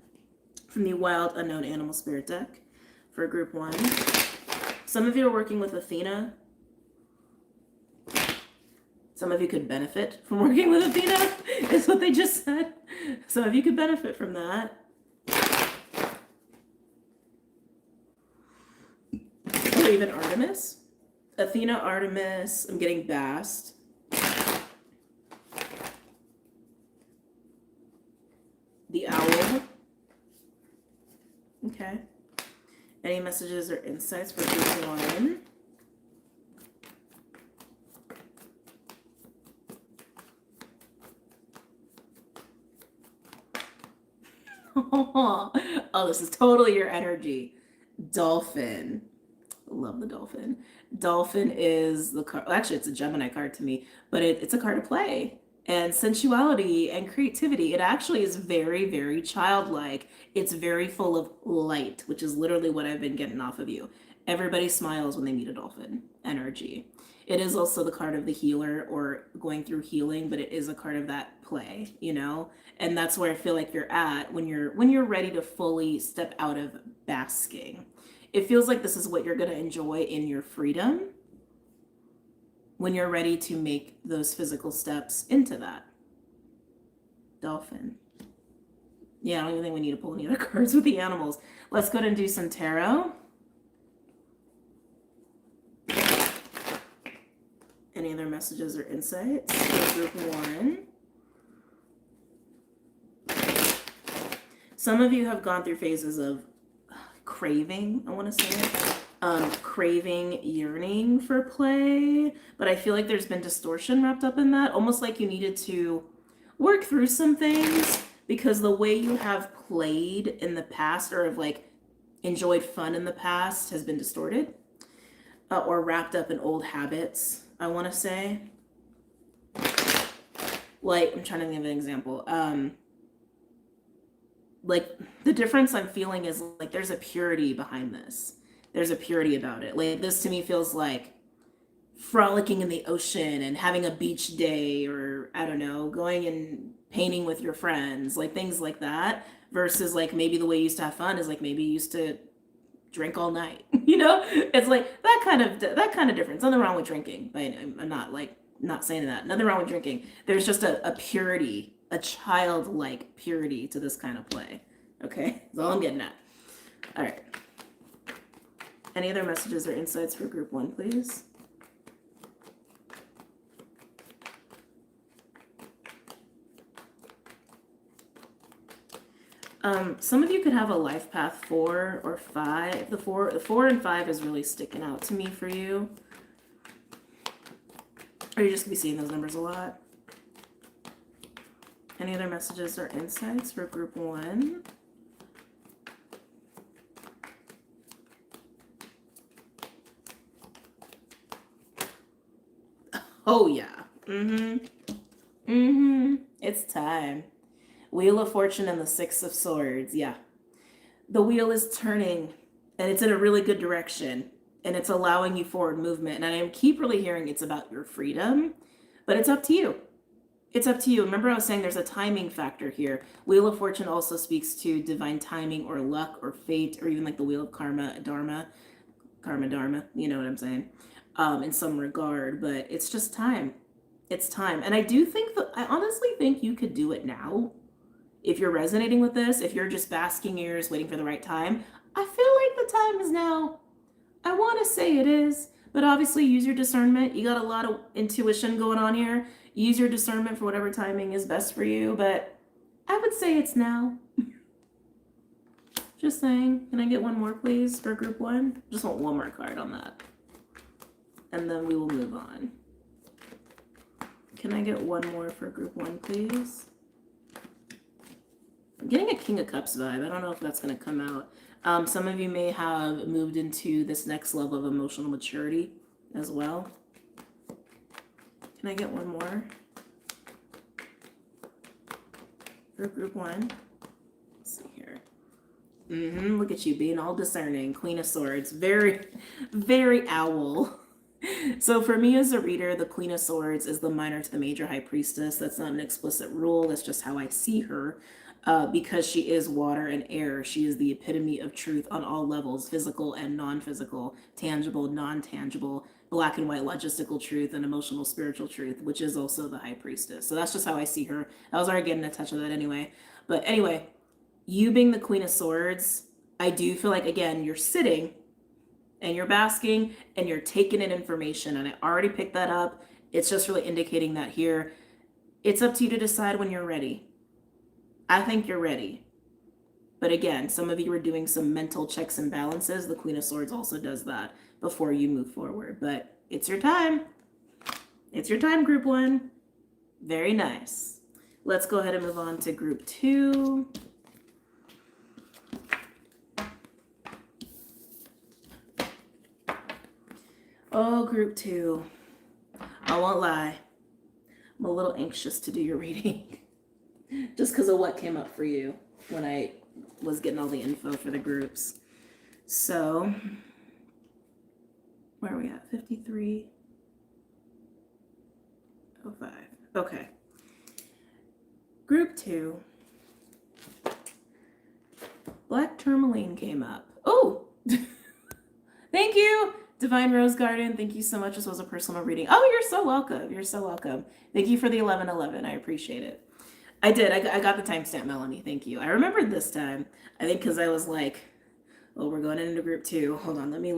from the Wild Unknown Animal Spirit deck for group 1. Some of you are working with Athena. Some of you could benefit from working with Athena, is what they just said. Some of you could benefit from that. Or even Artemis. Athena, Artemis, I'm getting Bast. The Owl. Okay. Any messages or insights for group 1? Oh, this is totally your energy. Dolphin. Love the dolphin. Dolphin is the card. Actually, it's a Gemini card to me, but it's a card of play and sensuality and creativity. It actually is very, very childlike. It's very full of light, which is literally what I've been getting off of you. Everybody smiles when they meet a dolphin energy. It is also the card of the healer or going through healing, but it is a card of that play, you know? And that's where I feel like you're at when you're ready to fully step out of basking. It feels like this is what you're going to enjoy in your freedom when you're ready to make those physical steps into that. Dolphin. Yeah, I don't even think we need to pull any other cards with the animals. Let's go ahead and do some tarot. Any other messages or insights for group 1? Some of you have gone through phases of craving, I want to say, craving, yearning for play, but I feel like there's been distortion wrapped up in that, almost like you needed to work through some things because the way you have played in the past or have like enjoyed fun in the past has been distorted or wrapped up in old habits, I want to say. Like, I'm trying to give an example. Like the difference I'm feeling is like there's a purity behind this. There's a purity about it. Like this to me feels like frolicking in the ocean and having a beach day, or I don't know, going and painting with your friends, like things like that, versus like maybe the way you used to have fun is like maybe you used to drink all night. You know, it's like that kind of difference. Nothing wrong with drinking, but I'm not saying that. Nothing wrong with drinking. There's just a purity a childlike purity to this kind of play. Okay, that's all I'm getting at. All right. Any other messages or insights for group 1, please? Some of you could have a life path 4 or 5. The 4 and 5 is really sticking out to me for you. Or you're just gonna be seeing those numbers a lot. Any other messages or insights for group 1? Oh yeah. It's time. Wheel of Fortune and the 6 of Swords. Yeah. The wheel is turning and it's in a really good direction and it's allowing you forward movement. And I keep really hearing it's about your freedom, but it's up to you. It's up to you. Remember I was saying there's a timing factor here. Wheel of Fortune also speaks to divine timing or luck or fate or even like the wheel of karma, dharma, you know what I'm saying, in some regard, but it's just time. It's time. And I honestly think you could do it now. If you're resonating with this, if you're just basking ears, waiting for the right time, I feel like the time is now. I want to say it is, but obviously use your discernment. You got a lot of intuition going on here. Use your discernment for whatever timing is best for you, but I would say it's now. Just saying. Can I get one more, please, for group 1? Just want one more card on that. And then we will move on. Can I get one more for group 1, please? I'm getting a King of Cups vibe. I don't know if that's going to come out. Some of you may have moved into this next level of emotional maturity as well. Can I get one more for group 1? Let's see here. Look at you being all discerning. Queen of Swords. Very, very owl. So for me as a reader, the Queen of Swords is the minor to the major high priestess. That's not an explicit rule. That's just how I see her. Because she is water and air. She is the epitome of truth on all levels, physical and non-physical, tangible, non-tangible, black and white logistical truth, and emotional spiritual truth, which is also the high priestess. So that's just how I see her. I was already getting a touch of that anyway. But anyway, you being the Queen of Swords, I do feel like, again, you're sitting and you're basking and you're taking in information. And I already picked that up. It's just really indicating that here. It's up to you to decide when you're ready. I think you're ready. But again, some of you are doing some mental checks and balances. The Queen of Swords also does that before you move forward. But it's your time. It's your time, group 1. Very nice. Let's go ahead and move on to group 2. Oh, group 2. I won't lie. I'm a little anxious to do your reading. Just because of what came up for you when I was getting all the info for the groups. So, where are we at? 53. 05. Okay. Group 2. Black Tourmaline came up. Oh! Thank you! Divine Rose Garden, thank you so much. This was a personal reading. Oh, you're so welcome. You're so welcome. Thank you for the 1111. I appreciate it. I did. I got the timestamp, Melanie. Thank you. I remembered this time. I think because I was like, oh, we're going into group 2. Hold on. Let me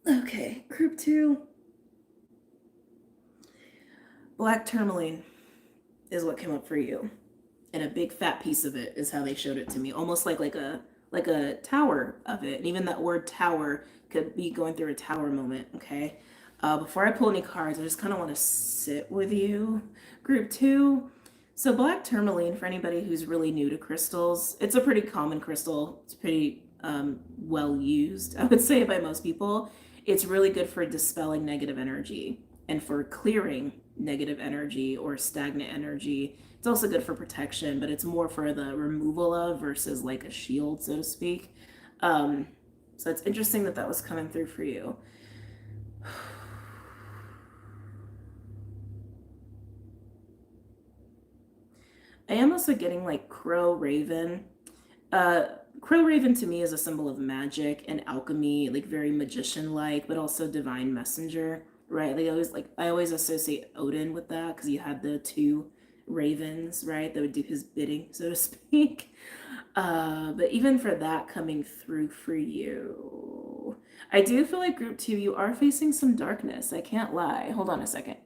okay. Group 2. Black Tourmaline is what came up for you. And a big fat piece of it is how they showed it to me. Almost like a tower of it. And even that word tower could be going through a tower moment. Okay. Before I pull any cards, I just kind of want to sit with you. Group 2. So black tourmaline, for anybody who's really new to crystals, it's a pretty common crystal. It's pretty well used, I would say, by most people. It's really good for dispelling negative energy and for clearing negative energy or stagnant energy. It's also good for protection, but it's more for the removal of versus like a shield, so to speak. So it's interesting that that was coming through for you. I am also getting like crow raven. Crow raven to me is a symbol of magic and alchemy, like very magician-like, but also divine messenger. right? They always like, I always associate Odin with that because you had the two ravens, right? That would do his bidding, so to speak. But even for that coming through for you, I do feel like group two, you are facing some darkness. I can't lie. Hold on a second.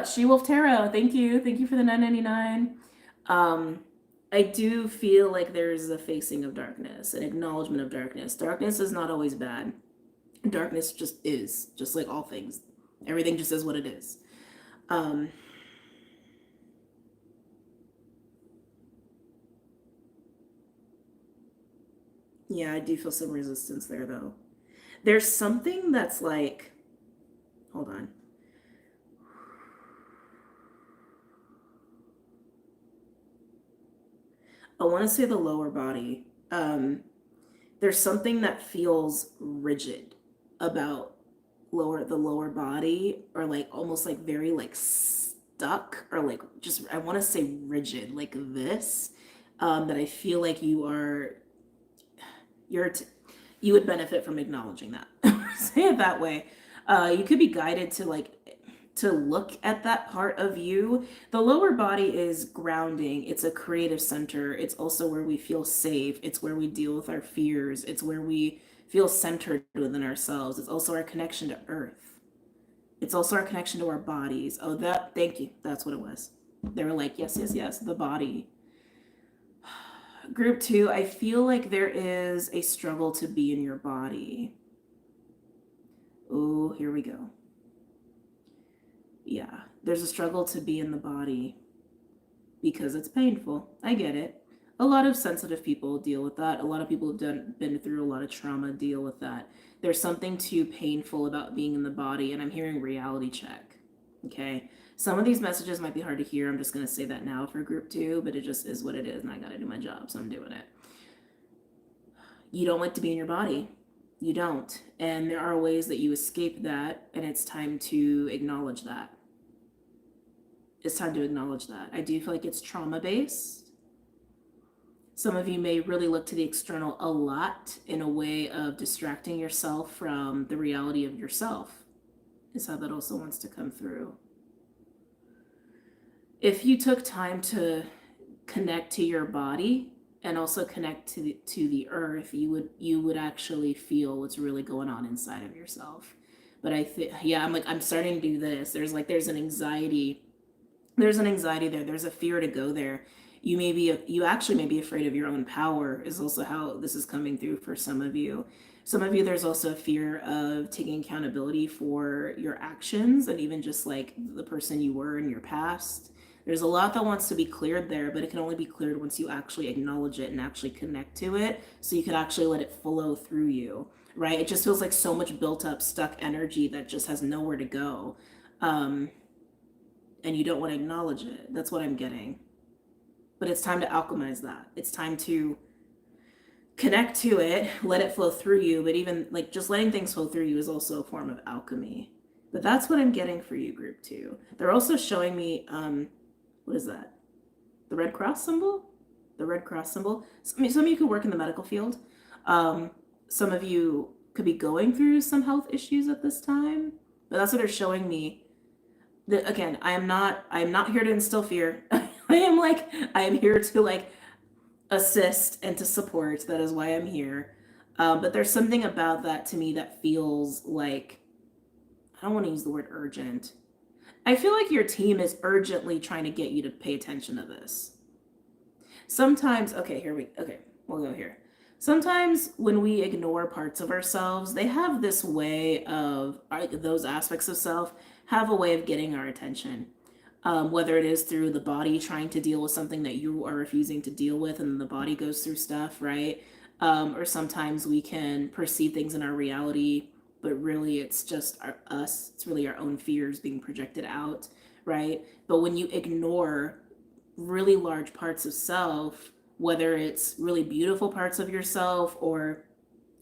She Wolf Tarot, thank you. Thank you for the 9.99. I do feel like there's a facing of darkness, an acknowledgement of darkness. Darkness is not always bad. Darkness just is, just like all things. Everything just is what it is. Yeah, I do feel some resistance there though. There's something that's like, hold on. I want to say the lower body. There's something that feels rigid about the lower body, or like almost like very like stuck, or like just, I want to say rigid, like this. That I feel like you would benefit from acknowledging that. Say it that way. You could be guided to like to look at that part of you. The lower body is grounding. It's a creative center. It's also where we feel safe. It's where we deal with our fears. It's where we feel centered within ourselves. It's also our connection to earth. It's also our connection to our bodies. Oh, that, thank you. That's what it was. They were like, yes, yes, yes, the body. Group two, I feel like there is a struggle to be in your body. Oh, here we go. Yeah, there's a struggle to be in the body because it's painful. I get it. A lot of sensitive people deal with that. A lot of people have been through a lot of trauma, deal with that. There's something too painful about being in the body, and I'm hearing reality check. Okay. Some of these messages might be hard to hear. I'm just going to say that now for group two, but it just is what it is, and I got to do my job, so I'm doing it. You don't like to be in your body. You don't. And there are ways that you escape that, and it's time to acknowledge that. It's time to acknowledge that. I do feel like it's trauma based. Some of you may really look to the external a lot in a way of distracting yourself from the reality of yourself, is how that also wants to come through. If you took time to connect to your body and also connect to the earth, you would actually feel what's really going on inside of yourself. But I think, yeah, I'm starting to do this. There's an anxiety. There's an anxiety there. There's a fear to go there. You actually may be afraid of your own power, is also how this is coming through for some of you. Some of you, there's also a fear of taking accountability for your actions and even just like the person you were in your past. There's a lot that wants to be cleared there, but it can only be cleared once you actually acknowledge it and actually connect to it, so you could actually let it flow through you, right? It just feels like so much built up, stuck energy that just has nowhere to go. And you don't want to acknowledge it. That's what I'm getting. But it's time to alchemize that. It's time to connect to it, let it flow through you. But even like just letting things flow through you is also a form of alchemy. But that's what I'm getting for you, group two. They're also showing me, what is that? The Red Cross symbol? The Red Cross symbol. Some of you could work in the medical field. Some of you could be going through some health issues at this time. But that's what they're showing me. Again, I am not here to instill fear. I am here to like assist and to support. That is why I'm here. But there's something about that to me that feels like, I don't want to use the word urgent. I feel like your team is urgently trying to get you to pay attention to this. Sometimes, we'll go here. Sometimes when we ignore parts of ourselves, they have this way of, those aspects of self have a way of getting our attention. Whether it is through the body trying to deal with something that you are refusing to deal with, and the body goes through stuff, right? Or sometimes we can perceive things in our reality, but really it's just us. It's really our own fears being projected out, right? But when you ignore really large parts of self, whether it's really beautiful parts of yourself or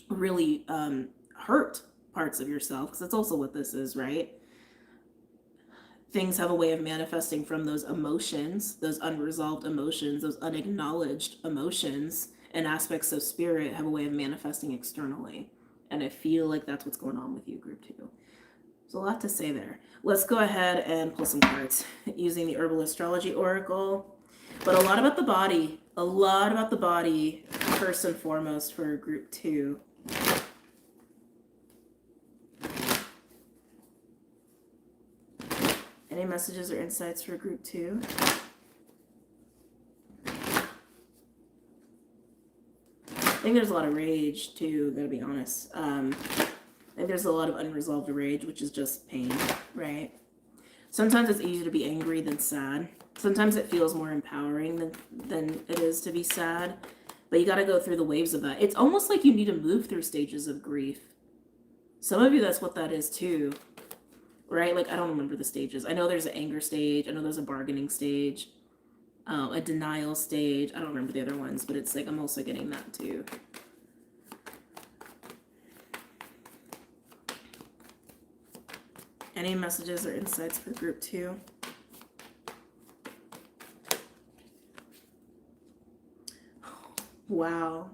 really hurt parts of yourself, because that's also what this is, right? Things have a way of manifesting from those emotions, those unresolved emotions, those unacknowledged emotions, and aspects of spirit have a way of manifesting externally. And I feel like that's what's going on with you, group two. There's a lot to say there. Let's go ahead and pull some cards using the Herbal Astrology Oracle. But a lot about the body. A lot about the body, first and foremost, for group 2. Any messages or insights for group 2? I think there's a lot of rage, too, gotta be honest. I think there's a lot of unresolved rage, which is just pain, right? Sometimes it's easier to be angry than sad. Sometimes it feels more empowering than it is to be sad. But you got to go through the waves of that. It's almost like you need to move through stages of grief. Some of you, that's what that is too, right? Like, I don't remember the stages. I know there's an anger stage. I know there's a bargaining stage, a denial stage. I don't remember the other ones, but it's like I'm also getting that too. Any messages or insights for group 2? Wow.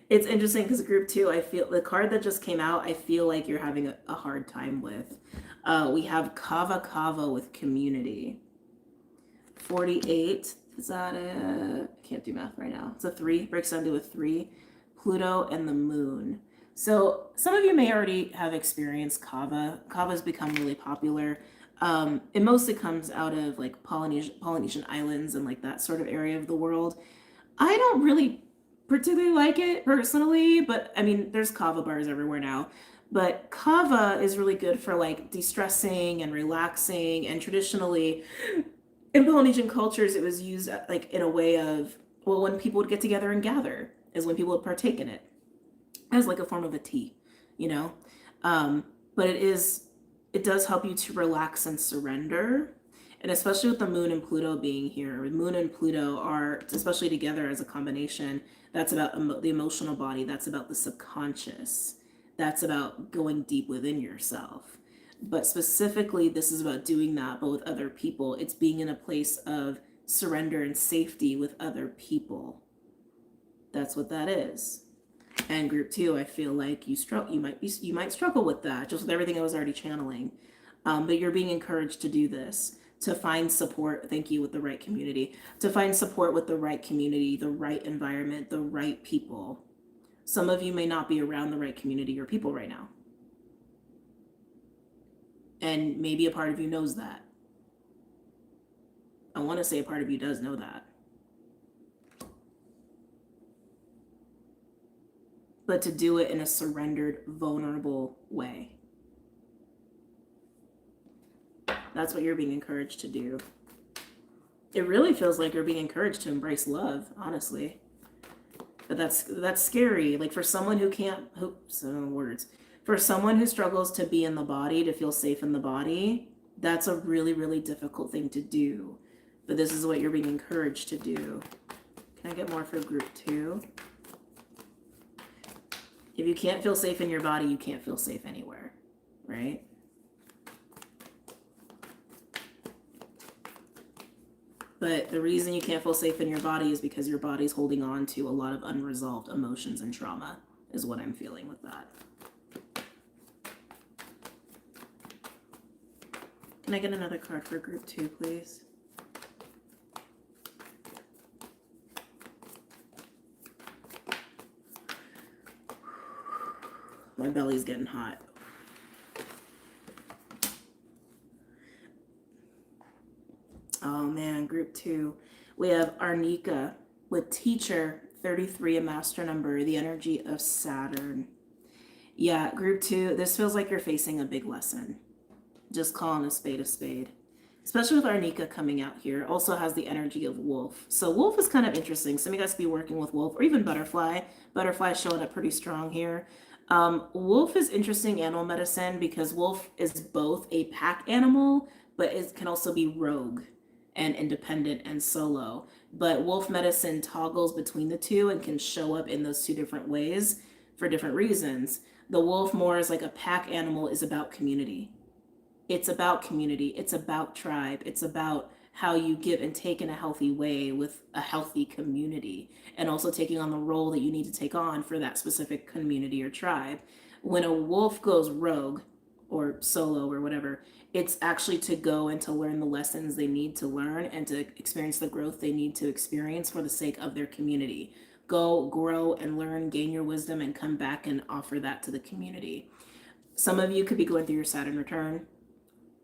It's interesting because group 2, I feel the card that just came out, I feel like you're having a hard time with. We have Kava with community. 48, is that I can't do math right now. It's a 3, breaks down to a 3. Pluto and the moon. So some of you may already have experienced Kava. Kava's become really popular. It mostly comes out of like Polynesian islands and like that sort of area of the world. I don't really particularly like it personally, but I mean, there's Kava bars everywhere now. But Kava is really good for like de-stressing and relaxing. And traditionally, in Polynesian cultures, it was used like in a way of, well, when people would get together and gather, is when people would partake in it as like a form of a tea, you know? But it does help you to relax and surrender. And especially with the moon and Pluto being here, moon and Pluto are, especially together as a combination, that's about the emotional body. That's about the subconscious. That's about going deep within yourself. But specifically, this is about doing that, but with other people. It's being in a place of surrender and safety with other people. That's what that is. And group 2, I feel like you might struggle with that, just with everything I was already channeling. But you're being encouraged to do this, to find support. Thank you, with the right community, to find support with the right community, the right environment, the right people. Some of you may not be around the right community or people right now. And maybe a part of you knows that. I want to say a part of you does know that. But to do it in a surrendered, vulnerable way. That's what you're being encouraged to do. It really feels like you're being encouraged to embrace love, honestly. But that's scary. Like for someone who can't, for someone who struggles to be in the body, to feel safe in the body, that's a really, really difficult thing to do. But this is what you're being encouraged to do. Can I get more for group 2? If you can't feel safe in your body, you can't feel safe anywhere, right? But the reason you can't feel safe in your body is because your body's holding on to a lot of unresolved emotions and trauma, is what I'm feeling with that. Can I get another card for group 2, please? My belly's getting hot. Oh man, group 2. We have Arnika with teacher, 33, a master number, the energy of Saturn. Yeah, group 2, this feels like you're facing a big lesson. Just calling a spade, especially with Arnika coming out here. Also has the energy of wolf. So wolf is kind of interesting. Some of you guys could be working with wolf, or even butterfly. Butterfly showing up pretty strong here. Wolf is interesting animal medicine because wolf is both a pack animal, but it can also be rogue and independent and solo. But wolf medicine toggles between the two and can show up in those two different ways for different reasons. The wolf, more as like a pack animal, is about community. It's about community. It's about tribe. It's about how you give and take in a healthy way with a healthy community, and also taking on the role that you need to take on for that specific community or tribe. When a wolf goes rogue or solo or whatever, it's actually to go and to learn the lessons they need to learn and to experience the growth they need to experience for the sake of their community. Go, grow, and learn, gain your wisdom, and come back and offer that to the community. Some of you could be going through your Saturn return,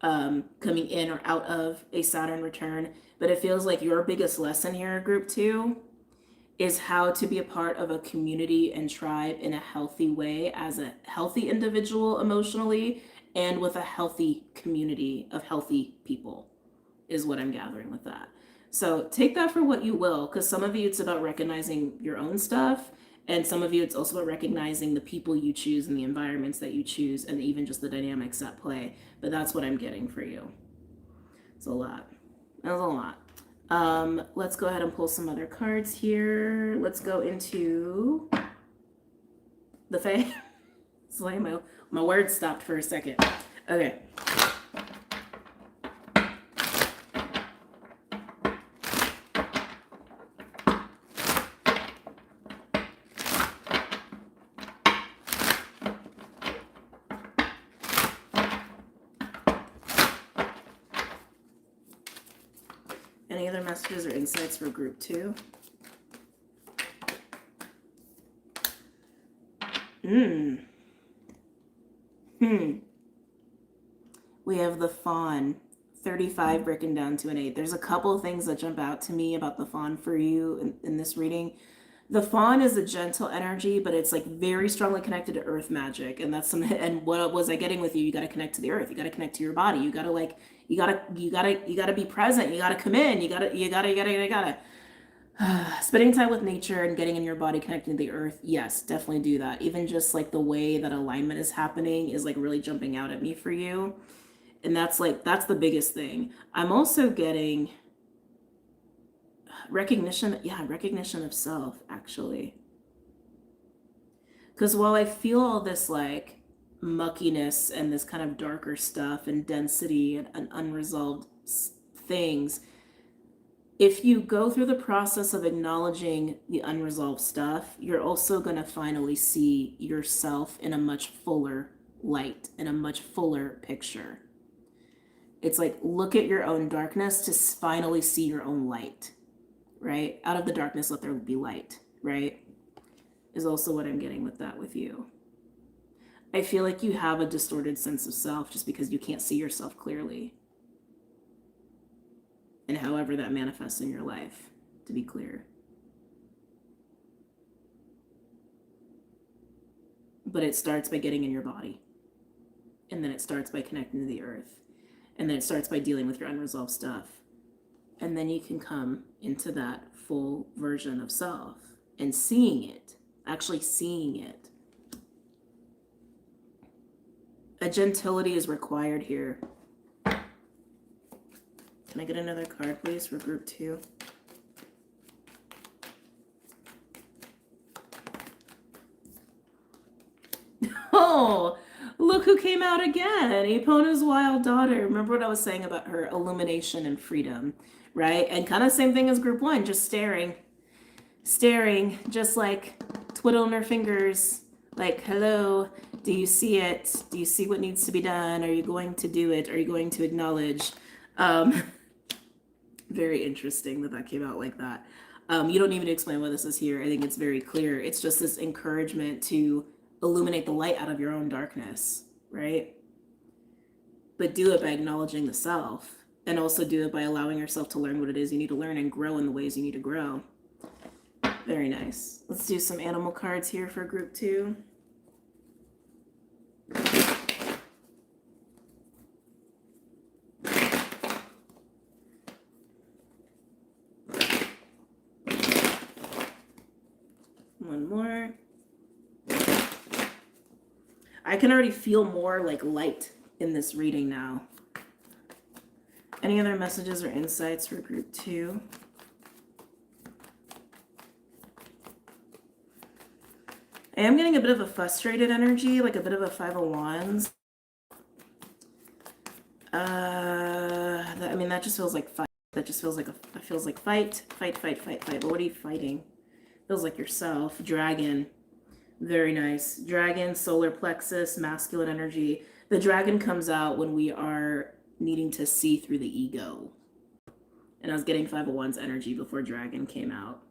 coming in or out of a Saturn return, but it feels like your biggest lesson here, group 2, is how to be a part of a community and tribe in a healthy way as a healthy individual emotionally and with a healthy community of healthy people is what I'm gathering with that. So take that for what you will, because some of you it's about recognizing your own stuff, and some of you it's also about recognizing the people you choose and the environments that you choose and even just the dynamics at play. But that's what I'm getting for you. It's a lot. That's a lot. Let's go ahead and pull some other cards here. Let's go into the Fae. It's like my words stopped for a second. Okay. Any other messages or insights for group 2? We have the Fawn, 35 breaking down to an 8. There's a couple of things that jump out to me about the Fawn for you in this reading. The Fawn is a gentle energy, but it's like very strongly connected to earth magic. And that's something, and what was I getting with you? You got to connect to the earth. You got to connect to your body. You got to like, you gotta be present. You gotta come in. You gotta. Spending time with nature and getting in your body, connecting to the earth. Yes, definitely do that. Even just like the way that alignment is happening is like really jumping out at me for you. And that's the biggest thing. I'm also getting recognition. Yeah, recognition of self, actually. Because while I feel all this like muckiness and this kind of darker stuff and density and unresolved things, if you go through the process of acknowledging the unresolved stuff, you're also going to finally see yourself in a much fuller light, in a much fuller picture. It's like, look at your own darkness to finally see your own light, right? Out of the darkness, let there be light, right? Is also what I'm getting with that with you. I feel like you have a distorted sense of self just because you can't see yourself clearly. And however that manifests in your life, to be clear. But it starts by getting in your body. And then it starts by connecting to the earth. And then it starts by dealing with your unresolved stuff. And then you can come into that full version of self and seeing it, actually seeing it. A gentility is required here. Can I get another card, please, for group 2? Oh, look who came out again. Epona's wild daughter. Remember what I was saying about her illumination and freedom, right? And kind of same thing as group 1, just staring, just like twiddling her fingers, like, hello, do you see it? Do you see what needs to be done? Are you going to do it? Are you going to acknowledge? Very interesting that came out like that. You don't need to explain why this is here. I think it's very clear. It's just this encouragement to illuminate the light out of your own darkness, right? But do it by acknowledging the self, and also do it by allowing yourself to learn what it is you need to learn and grow in the ways you need to grow. Very nice. Let's do some animal cards here for group 2. One more. I can already feel more like light in this reading now. Any other messages or insights for group 2? I am getting a bit of a frustrated energy, like a bit of a 5 of Wands. I mean, that just feels like fight. That just feels like fight. But what are you fighting? Feels like yourself. Dragon. Very nice. Dragon, solar plexus, masculine energy. The dragon comes out when we are needing to see through the ego. And I was getting 501's energy before dragon came out.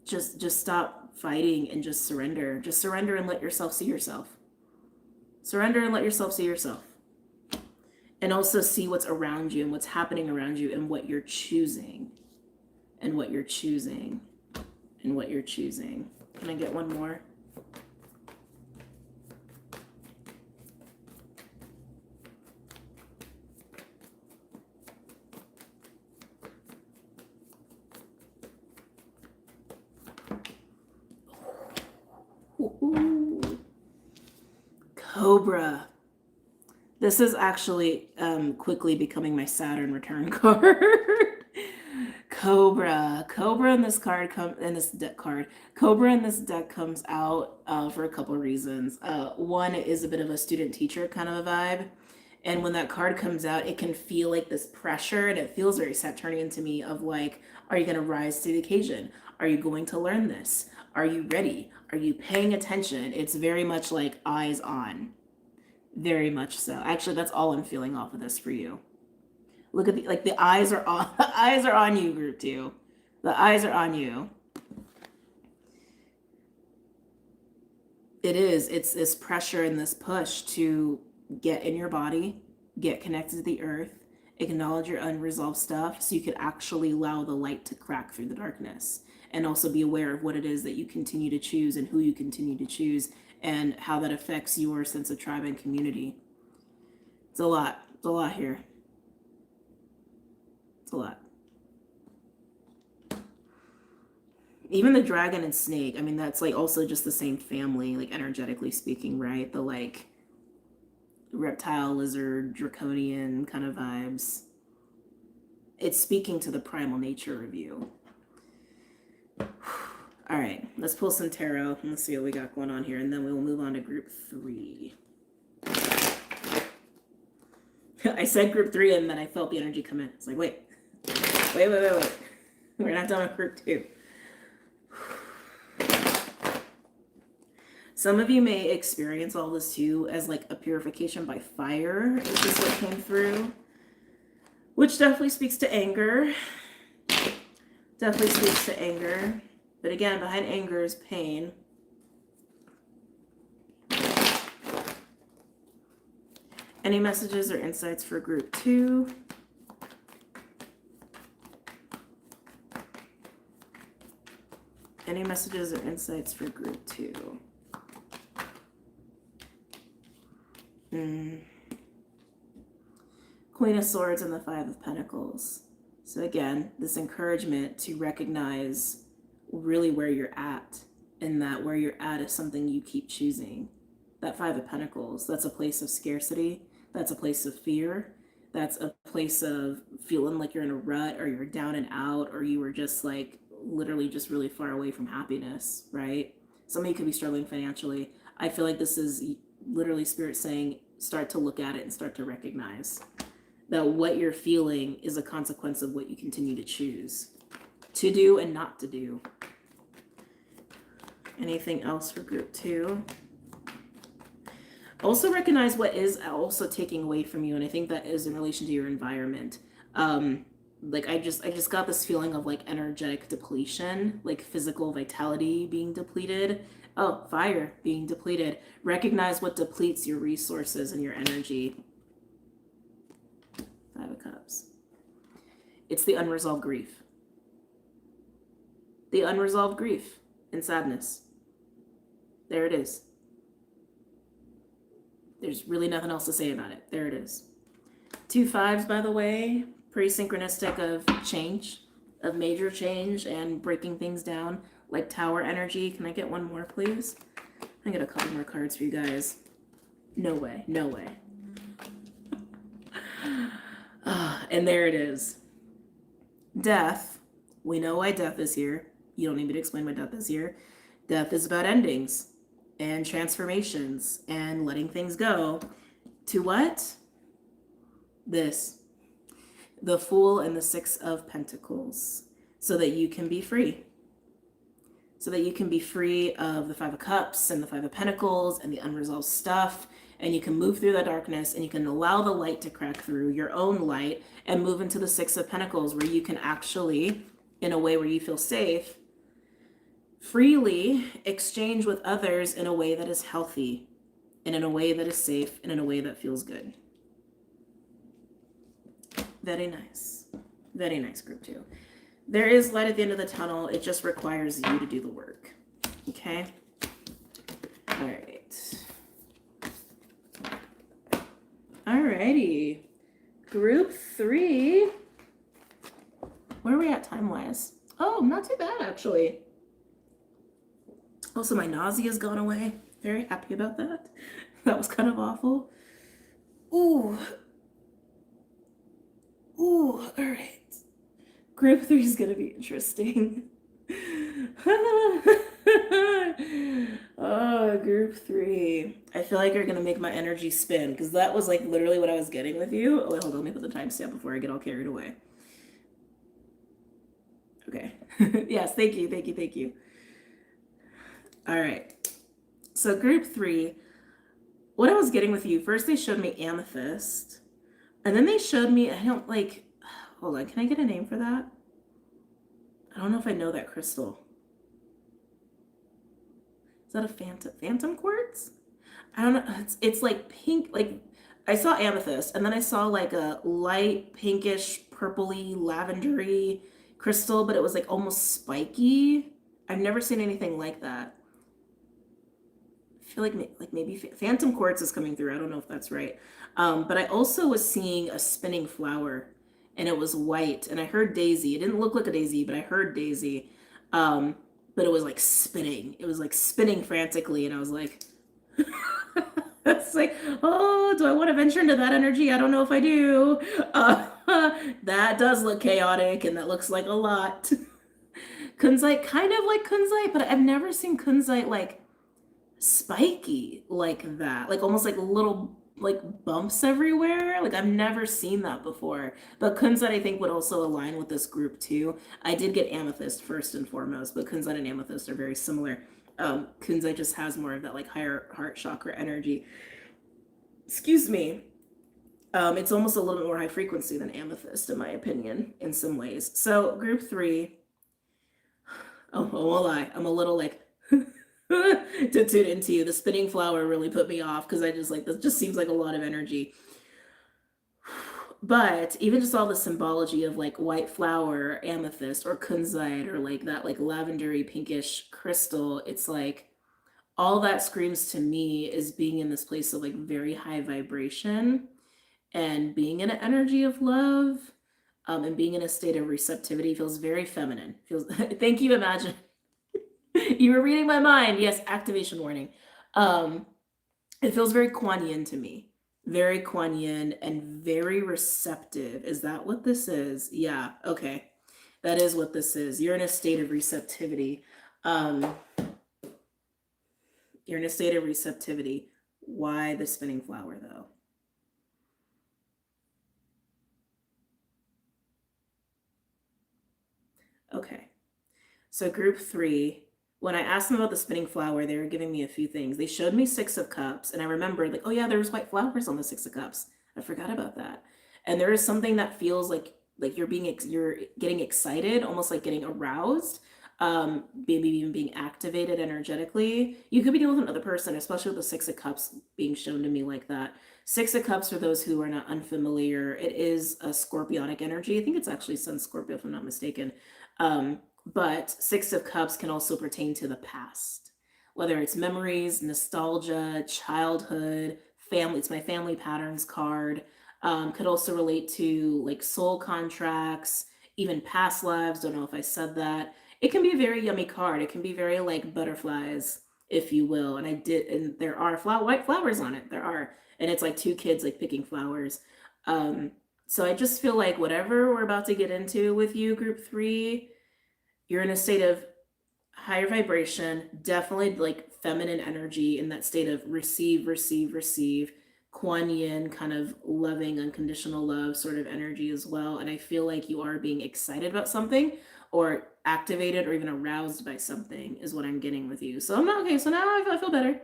Just stop fighting and just surrender. Just surrender and let yourself see yourself. Surrender and let yourself see yourself. And also see what's around you and what's happening around you and what you're choosing. And what you're choosing. And what you're choosing. Can I get one more? Ooh. Cobra. This is actually quickly becoming my Saturn return card. Cobra. Cobra in this card Cobra in this deck comes out for a couple of reasons. One is a bit of a student teacher kind of a vibe. And when that card comes out, it can feel like this pressure, and it feels very Saturnian to me of like, are you going to rise to the occasion? Are you going to learn this? Are you ready? Are you paying attention? It's very much like eyes on. Very much so. Actually, that's all I'm feeling off of this for you. Look at the eyes are on. The eyes are on you, group 2. The eyes are on you. It is. It's this pressure and this push to get in your body, get connected to the earth, acknowledge your unresolved stuff so you could actually allow the light to crack through the darkness, and also be aware of what it is that you continue to choose and who you continue to choose and how that affects your sense of tribe and community. It's a lot. It's a lot here. It's a lot. Even the dragon and snake, I mean, that's like also just the same family, like energetically speaking, right? The like reptile, lizard, draconian kind of vibes. It's speaking to the primal nature of you. All right, let's pull some tarot and let's see what we got going on here, and then we will move on to group 3. I said group 3 and then I felt the energy come in. It's like, wait. We're not done with group 2. Some of you may experience all this too as like a purification by fire. Is this what came through? Which definitely speaks to anger. Definitely speaks to anger. But again, behind anger is pain. Any messages or insights for group 2? Any messages or insights for group 2? Queen of Swords and the Five of Pentacles. So again, this encouragement to recognize really where you're at, and that where you're at is something you keep choosing. That Five of Pentacles, that's a place of scarcity. That's a place of fear. That's a place of feeling like you're in a rut, or you're down and out, or you were just like literally just really far away from happiness, right? Some of you could be struggling financially. I feel like this is literally Spirit saying, start to look at it and start to recognize that what you're feeling is a consequence of what you continue to choose to do and not to do. Anything else for group 2? Also recognize what is also taking away from you, and I think that is in relation to your environment. Like I just got this feeling of like energetic depletion, like physical vitality being depleted. Oh, fire being depleted. Recognize what depletes your resources and your energy. Five of Cups. It's the unresolved grief. The unresolved grief and sadness. There it is. There's really nothing else to say about it. There it is. 2 5s, by the way, pretty synchronistic of change, of major change and breaking things down, like tower energy. Can I get one more, please? I got a couple more cards for you guys. No way, no way. And there it is. Death. We know why death is here. You don't need me to explain why death is here. Death is about endings and transformations and letting things go. To what? This. The Fool and the 6 of Pentacles. So that you can be free. so that you can be free of the Five of Cups and the Five of Pentacles and the unresolved stuff. And you can move through the darkness and you can allow the light to crack through your own light and move into the Six of Pentacles, where you can actually, in a way where you feel safe, freely exchange with others in a way that is healthy and in a way that is safe and in a way that feels good. Very nice. Very nice, group 2. There is light at the end of the tunnel. It just requires you to do the work. Okay? All right. Alrighty. Group 3. Where are we at time-wise? Oh, not too bad, actually. Also, my nausea's gone away. Very happy about that. That was kind of awful. Ooh. Ooh, all right. Group 3 is going to be interesting. Oh, group 3. I feel like you're going to make my energy spin, because that was like literally what I was getting with you. Oh, wait, hold on. Let me put the timestamp before I get all carried away. Okay. Yes, thank you, thank you, thank you. All right. So group 3, what I was getting with you, first they showed me Amethyst, and then they showed me, I don't like, hold on, can I get a name for that? I don't know if I know that crystal. Is that a phantom quartz? I don't know. It's like pink, like I saw Amethyst, and then I saw like a light pinkish, purpley, lavendery crystal, but it was like almost spiky. I've never seen anything like that. I feel like maybe phantom quartz is coming through. I don't know if that's right. But I also was seeing a spinning flower, and it was white, and I heard daisy. It didn't look like a daisy, but I heard daisy. But it was like spinning. It was like spinning frantically, and I was like, it's like, oh, do I want to venture into that energy? I don't know if I do. That does look chaotic, and that looks like a lot. Kunzite, kind of like kunzite, but I've never seen kunzite like spiky like that, like almost like little like bumps everywhere. Like I've never seen that before. But kunzite I think would also align with this group too. I did get Amethyst first and foremost, but kunzite and Amethyst are very similar. Kunzite just has more of that like higher heart chakra energy. Excuse me. It's almost a little bit more high frequency than Amethyst in my opinion in some ways. So group 3, oh, I won't lie, I'm a little like to tune into you. The spinning flower really put me off, because I just like, this just seems like a lot of energy. But even just all the symbology of like white flower, amethyst, or kunzite, or like that like lavendery pinkish crystal, it's like all that screams to me is being in this place of like very high vibration and being in an energy of love, and being in a state of receptivity. Feels very feminine. Feels thank you, Imagine. You were reading my mind. Yes, activation warning. It feels very Kuan Yin to me. Very Kuan Yin and very receptive. Is that what this is? Yeah, okay. That is what this is. You're in a state of receptivity. You're in a state of receptivity. Why the spinning flower, though? Okay. So group 3, when I asked them about the spinning flower, they were giving me a few things. They showed me Six of Cups, and I remembered like, oh yeah, there was white flowers on the Six of Cups. I forgot about that. And there is something that feels like you're getting excited, almost like getting aroused, maybe even being activated energetically. You could be dealing with another person, especially with the Six of Cups being shown to me like that. Six of Cups, for those who are not unfamiliar, it is a scorpionic energy. I think it's actually Sun Scorpio, if I'm not mistaken. But Six of Cups can also pertain to the past, whether it's memories, nostalgia, childhood, family. It's my family patterns card. Could also relate to like soul contracts, even past lives. Don't know if I said that. It can be a very yummy card. It can be very like butterflies, if you will. And I did, and there are white flowers on it. There are, and it's like 2 kids like picking flowers. So I just feel like whatever we're about to get into with you, group 3, you're in a state of higher vibration, definitely like feminine energy, in that state of receive, receive, receive, Kuan Yin, kind of loving, unconditional love sort of energy as well. And I feel like you are being excited about something, or activated or even aroused by something is what I'm getting with you. So I'm not okay. So now I feel better.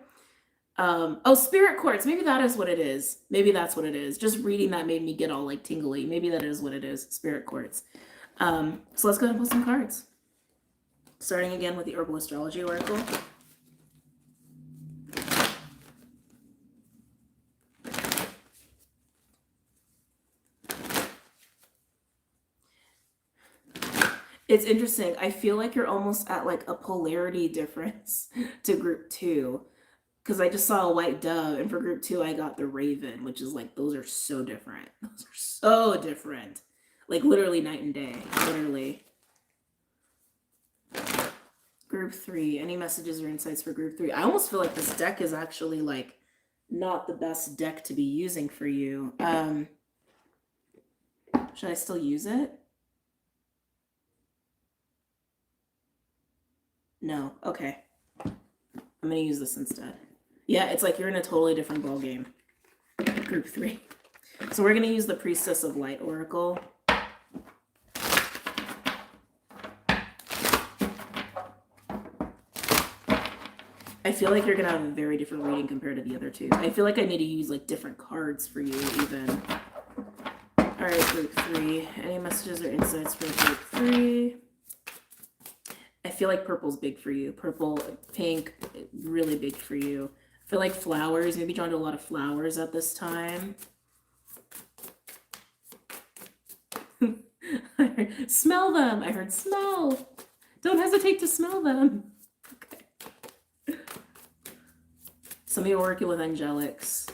Oh, spirit quartz. Maybe that is what it is. Maybe that's what it is. Just reading that made me get all like tingly. Maybe that is what it is. Spirit quartz. So let's go ahead and pull some cards. Starting again with the Herbal Astrology Oracle. It's interesting. I feel like you're almost at like a polarity difference to group 2. Because I just saw a white dove, and for group 2, I got the raven, which is like, those are so different. Those are so different. Like literally night and day. Literally. Group 3. Any messages or insights for group 3? I almost feel like this deck is actually like not the best deck to be using for you. Should I still use it? No. Okay. I'm going to use this instead. Yeah, it's like you're in a totally different ball game. Group 3. So we're going to use the Priestess of Light Oracle. I feel like you're going to have a very different reading compared to the other two. I feel like I need to use like different cards for you even. All right, group 3. Any messages or insights for group 3? I feel like purple's big for you. Purple, pink, really big for you. I feel like flowers, maybe drawn to a lot of flowers at this time. Smell them. I heard smell. Don't hesitate to smell them. Okay. Some of you are working with angelics.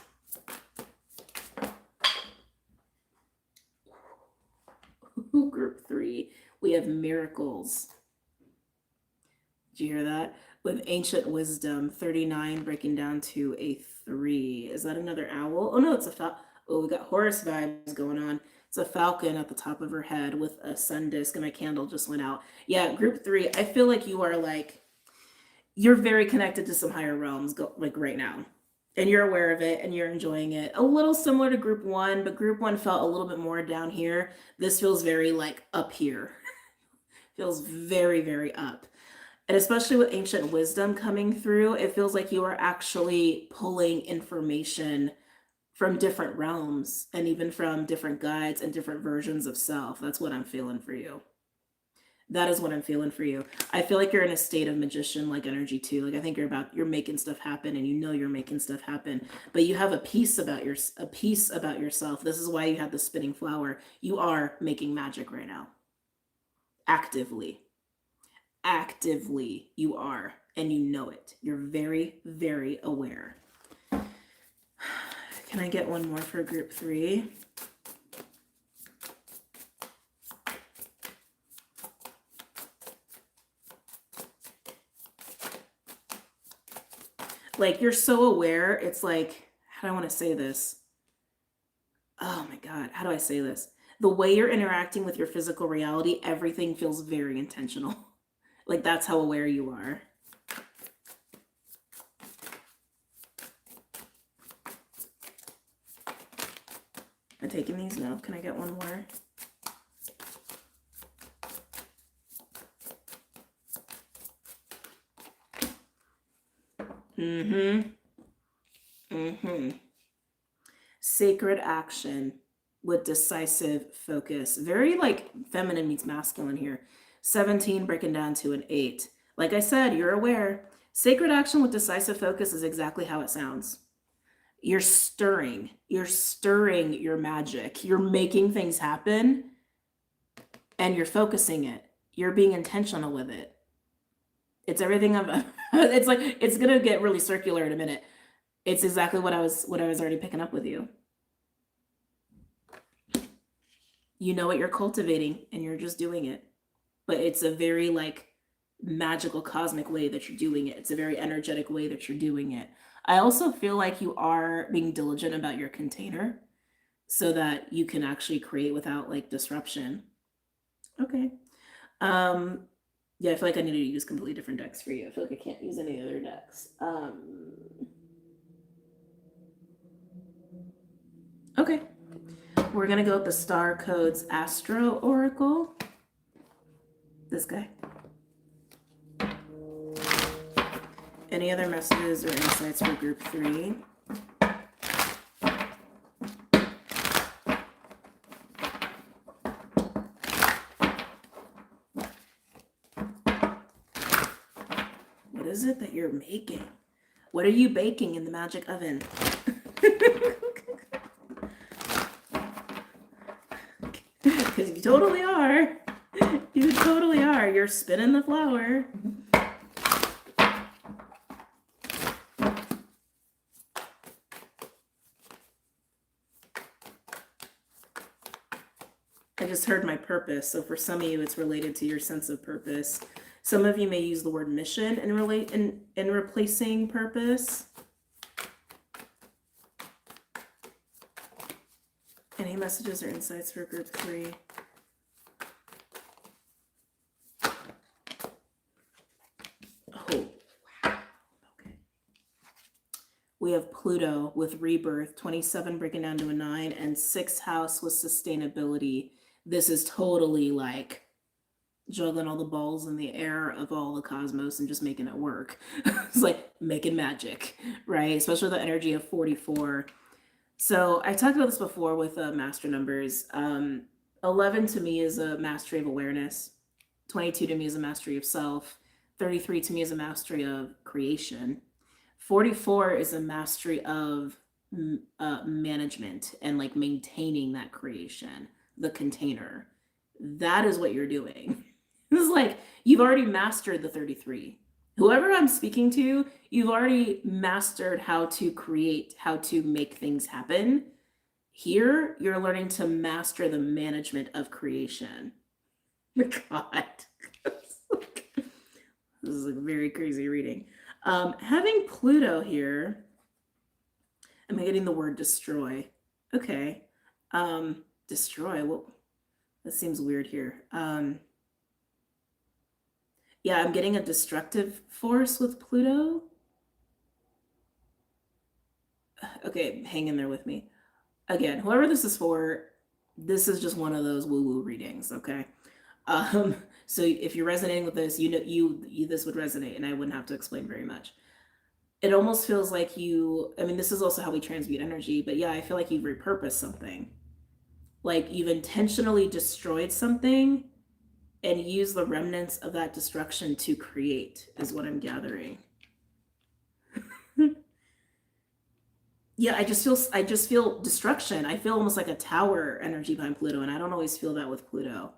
Group 3. We have miracles. Did you hear that? With ancient wisdom, 39 breaking down to a 3. Is that another owl? Oh no, it's a falcon. Oh, we got Horus vibes going on. It's a falcon at the top of her head with a sun disk, and my candle just went out. Yeah, group 3. I feel like you are like, you're very connected to some higher realms, like right now. And you're aware of it and you're enjoying it. A little similar to group 1, but group 1 felt a little bit more down here. This feels very like up here. Feels very, very up. And especially with ancient wisdom coming through, it feels like you are actually pulling information from different realms and even from different guides and different versions of self. That's what I'm feeling for you. That is what I'm feeling for you. I feel like you're in a state of magician-like energy too. Like I think you're making stuff happen, and you know you're making stuff happen. But you have a piece about yourself. This is why you have the spinning flower. You are making magic right now. Actively you are, and you know it. You're very, very aware. Can I get one more for group 3? Like you're so aware. It's like, how do I want to say this? Oh my God, how do I say this? The way you're interacting with your physical reality, everything feels very intentional. Like that's how aware you are. I'm taking these now. Can I get one more? Sacred action with decisive focus. Very like feminine meets masculine here. 17 breaking down to an 8. Like I said, you're aware. Sacred action with decisive focus is exactly how it sounds. You're stirring your magic. You're making things happen and you're focusing it. You're being intentional with it. It's everything it's like, it's going to get really circular in a minute. It's exactly what I was already picking up with you. You know what you're cultivating and you're just doing it. But it's a very like magical cosmic way that you're doing it. It's a very energetic way that you're doing it. I also feel like you are being diligent about your container so that you can actually create without like disruption. Okay. Yeah, I feel like I need to use completely different decks for you. I feel like I can't use any other decks. Okay. We're going to go with the Star Codes Astro Oracle. This guy. Any other messages or insights for group 3? What is it that you're making? What are you baking in the magic oven? Because you totally are. You totally are. You're spinning the flour. I just heard my purpose. So for some of you, it's related to your sense of purpose. Some of you may use the word mission in replacing purpose. Any messages or insights for group 3? Oh, wow. Okay. We have Pluto with rebirth, 27 breaking down to a 9, and 6th house with sustainability. This is totally like juggling all the balls in the air of all the cosmos and just making it work. It's like making magic, right? Especially the energy of 44. So I talked about this before with master numbers. 11 to me is a mastery of awareness. 22 to me is a mastery of self. 33 to me is a mastery of creation. 44 is a mastery of management and like maintaining that creation, the container. That is what you're doing. It's like you've already mastered the 33. Whoever I'm speaking to, you've already mastered how to create, how to make things happen. Here, you're learning to master the management of creation. God. This is a very crazy reading. Having Pluto here, am I getting the word destroy? Okay. Destroy, well, that seems weird here. Yeah, I'm getting a destructive force with Pluto. Okay, hang in there with me. Again, whoever this is for, this is just one of those woo-woo readings, okay? So if you're resonating with this, you know this would resonate, and I wouldn't have to explain very much. It almost feels like this is also how we transmute energy, but yeah, I feel like you've repurposed something. Like you've intentionally destroyed something and use the remnants of that destruction to create, is what I'm gathering. Yeah, I just feel destruction. I feel almost like a tower energy behind Pluto, and I don't always feel that with Pluto.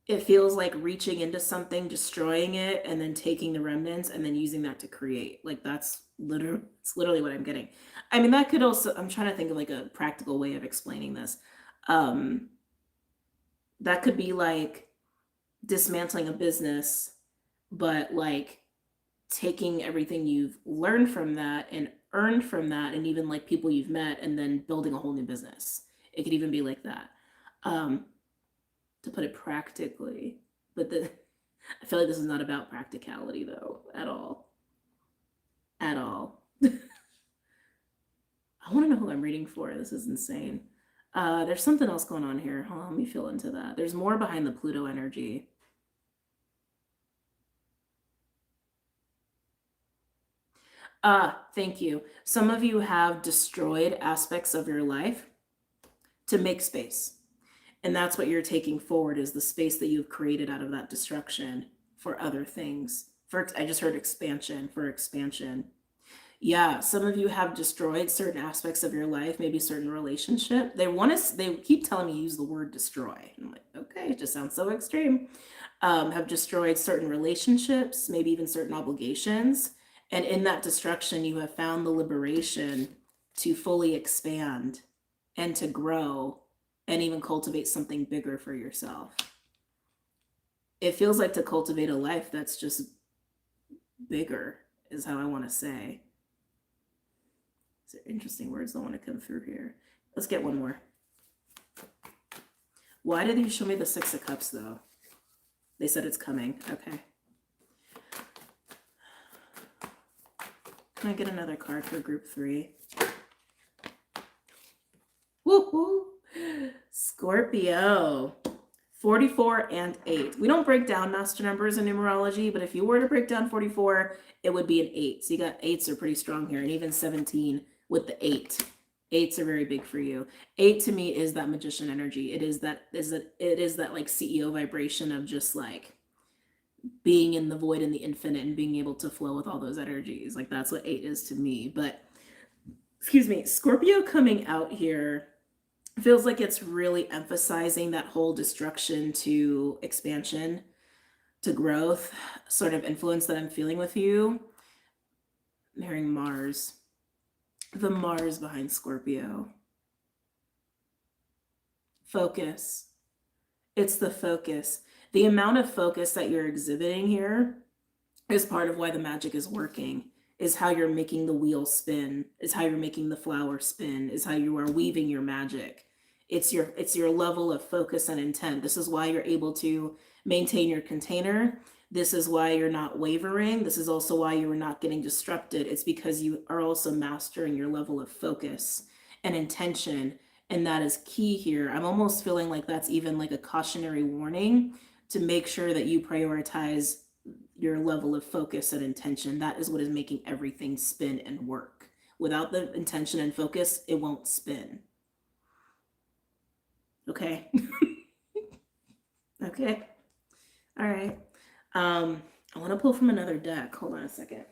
It feels like reaching into something, destroying it, and then taking the remnants and then using that to create. Like it's literally what I'm getting. I mean, that could also, I'm trying to think of like a practical way of explaining this. That could be like dismantling a business, but like taking everything you've learned from that and earned from that, and even like people you've met, and then building a whole new business. It could even be like that, to put it practically. But I feel like this is not about practicality though, at all. At all. I want to know who I'm reading for. This is insane. There's something else going on here. Hold on, let me feel into that. There's more behind the Pluto energy. Thank you. Some of you have destroyed aspects of your life to make space. And that's what you're taking forward, is the space that you've created out of that destruction for other things. I just heard expansion, for expansion. Yeah, some of you have destroyed certain aspects of your life, maybe certain relationship. They keep telling me use the word destroy. I'm like, okay, it just sounds so extreme. Have destroyed certain relationships, maybe even certain obligations. And in that destruction, you have found the liberation to fully expand and to grow and even cultivate something bigger for yourself. It feels like to cultivate a life that's just bigger, is how I want to say. These are interesting words that want to come through here. Let's get one more. Why did you show me the 6 of Cups, though? They said it's coming. Okay. Can I get another card for group 3? Woo-hoo! Scorpio. 44 and 8. We don't break down master numbers in numerology, but if you were to break down 44, it would be an 8. So you got 8s are pretty strong here, and even 17 with the 8. 8s are very big for you. 8 to me is that magician energy. It is that like CEO vibration of just like being in the void and the infinite and being able to flow with all those energies. Like that's what 8 is to me. But excuse me, Scorpio coming out here feels like it's really emphasizing that whole destruction to expansion, to growth sort of influence that I'm feeling with you. I'm hearing Mars, the Mars behind Scorpio. Focus. It's the focus. The amount of focus that you're exhibiting here is part of why the magic is working, is how you're making the wheel spin, is how you're making the flower spin, is how you are weaving your magic. It's your level of focus and intent. This is why you're able to maintain your container. This is why you're not wavering. This is also why you are not getting disrupted. It's because you are also mastering your level of focus and intention. And that is key here. I'm almost feeling like that's even like a cautionary warning to make sure that you prioritize your level of focus and intention. That is what is making everything spin and work. Without the intention and focus, it won't spin. Okay. Okay. All right. I want to pull from another deck. Hold on a second.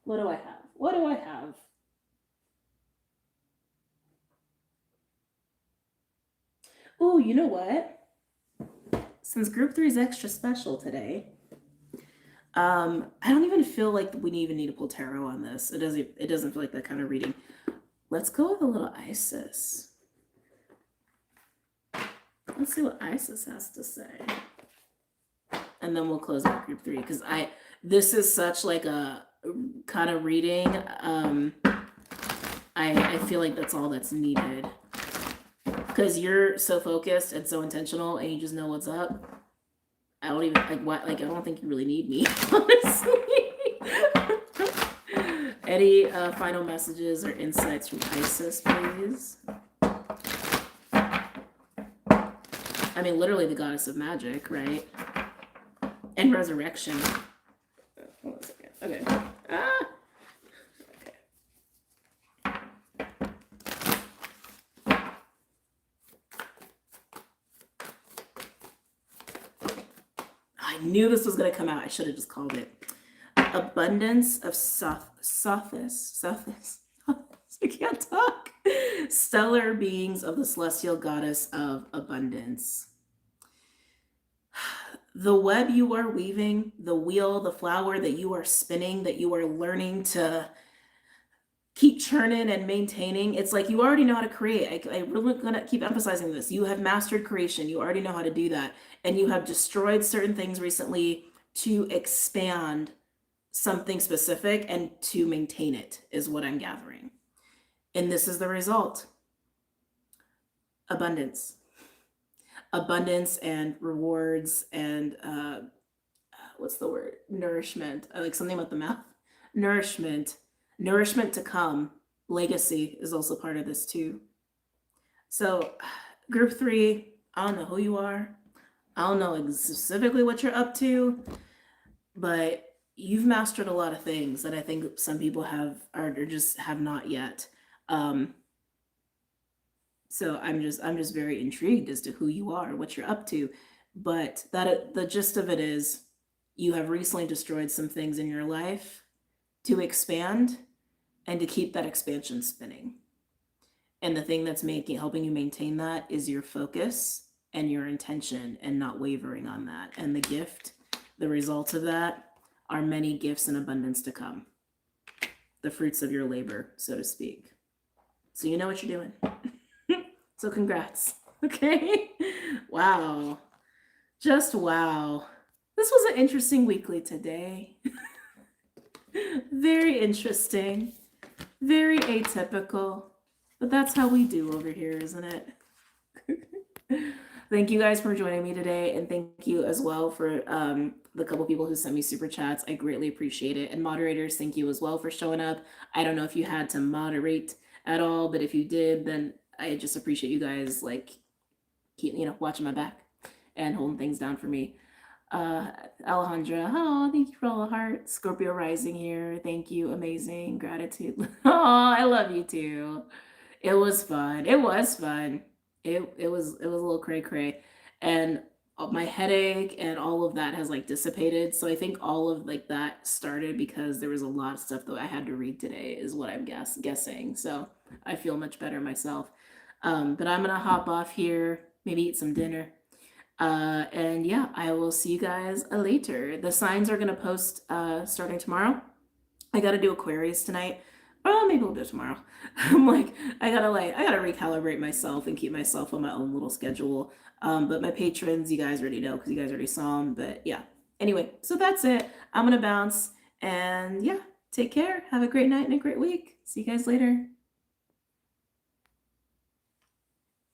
What do I have? What do I have? Oh, you know what? Since group 3 is extra special today, I don't even feel like we even need to pull tarot on this. It doesn't feel like that kind of reading. Let's go with a little Isis. Let's see what Isis has to say. And then we'll close out group 3, because this is such like a kind of reading. I feel like that's all that's needed, because you're so focused and so intentional and you just know what's up. I don't even I don't think you really need me, honestly. Any final messages or insights from Isis, please? I mean, literally the goddess of magic, right? And resurrection. Hold on a second. Okay. I knew this was going to come out. I should have just called it. Abundance of Sophis. I can't talk. Stellar beings of the celestial goddess of abundance. The web you are weaving, the wheel, the flower that you are spinning, that you are learning to keep churning and maintaining. It's like you already know how to create. I'm really going to keep emphasizing this. You have mastered creation. You already know how to do that. And you have destroyed certain things recently to expand something specific and to maintain it, is what I'm gathering. And this is the result. Abundance. Abundance and rewards and what's the word? Nourishment. I like something about the mouth. Nourishment to come. Legacy is also part of this too. So group 3, I don't know who you are. I don't know specifically what you're up to, but you've mastered a lot of things that I think some people or just have not yet. So I'm just very intrigued as to who you are, what you're up to. But the gist of it is you have recently destroyed some things in your life to expand and to keep that expansion spinning. And the thing that's helping you maintain that is your focus and your intention and not wavering on that. And the gift, the results of that are many gifts and abundance to come. The fruits of your labor, so to speak. So you know what you're doing. So congrats. Okay. Wow. Just wow. This was an interesting weekly today. Very interesting. Very atypical. But that's how we do over here, isn't it? Thank you guys for joining me today. And thank you as well for the couple people who sent me super chats. I greatly appreciate it. And moderators, thank you as well for showing up. I don't know if you had to moderate at all, but if you did, then I just appreciate you guys like keep watching my back and holding things down for me. uh Alejandra, oh, thank you for all the hearts. Scorpio rising here, thank you, amazing, gratitude. Oh, I love you too. It was fun. It was fun. It was a little cray cray, and my headache and all of that has like dissipated. So I think all of like that started because there was a lot of stuff that I had to read today, is what I'm guessing. So I feel much better myself. But I'm gonna hop off here, maybe eat some dinner. And yeah, I will see you guys later. The signs are gonna post starting tomorrow. I gotta do Aquarius tonight. Oh, maybe we'll do it tomorrow. I'm like, I gotta recalibrate myself and keep myself on my own little schedule. But my patrons, you guys already know because you guys already saw them. But yeah. Anyway, so that's it. I'm gonna bounce, and yeah, take care. Have a great night and a great week. See you guys later.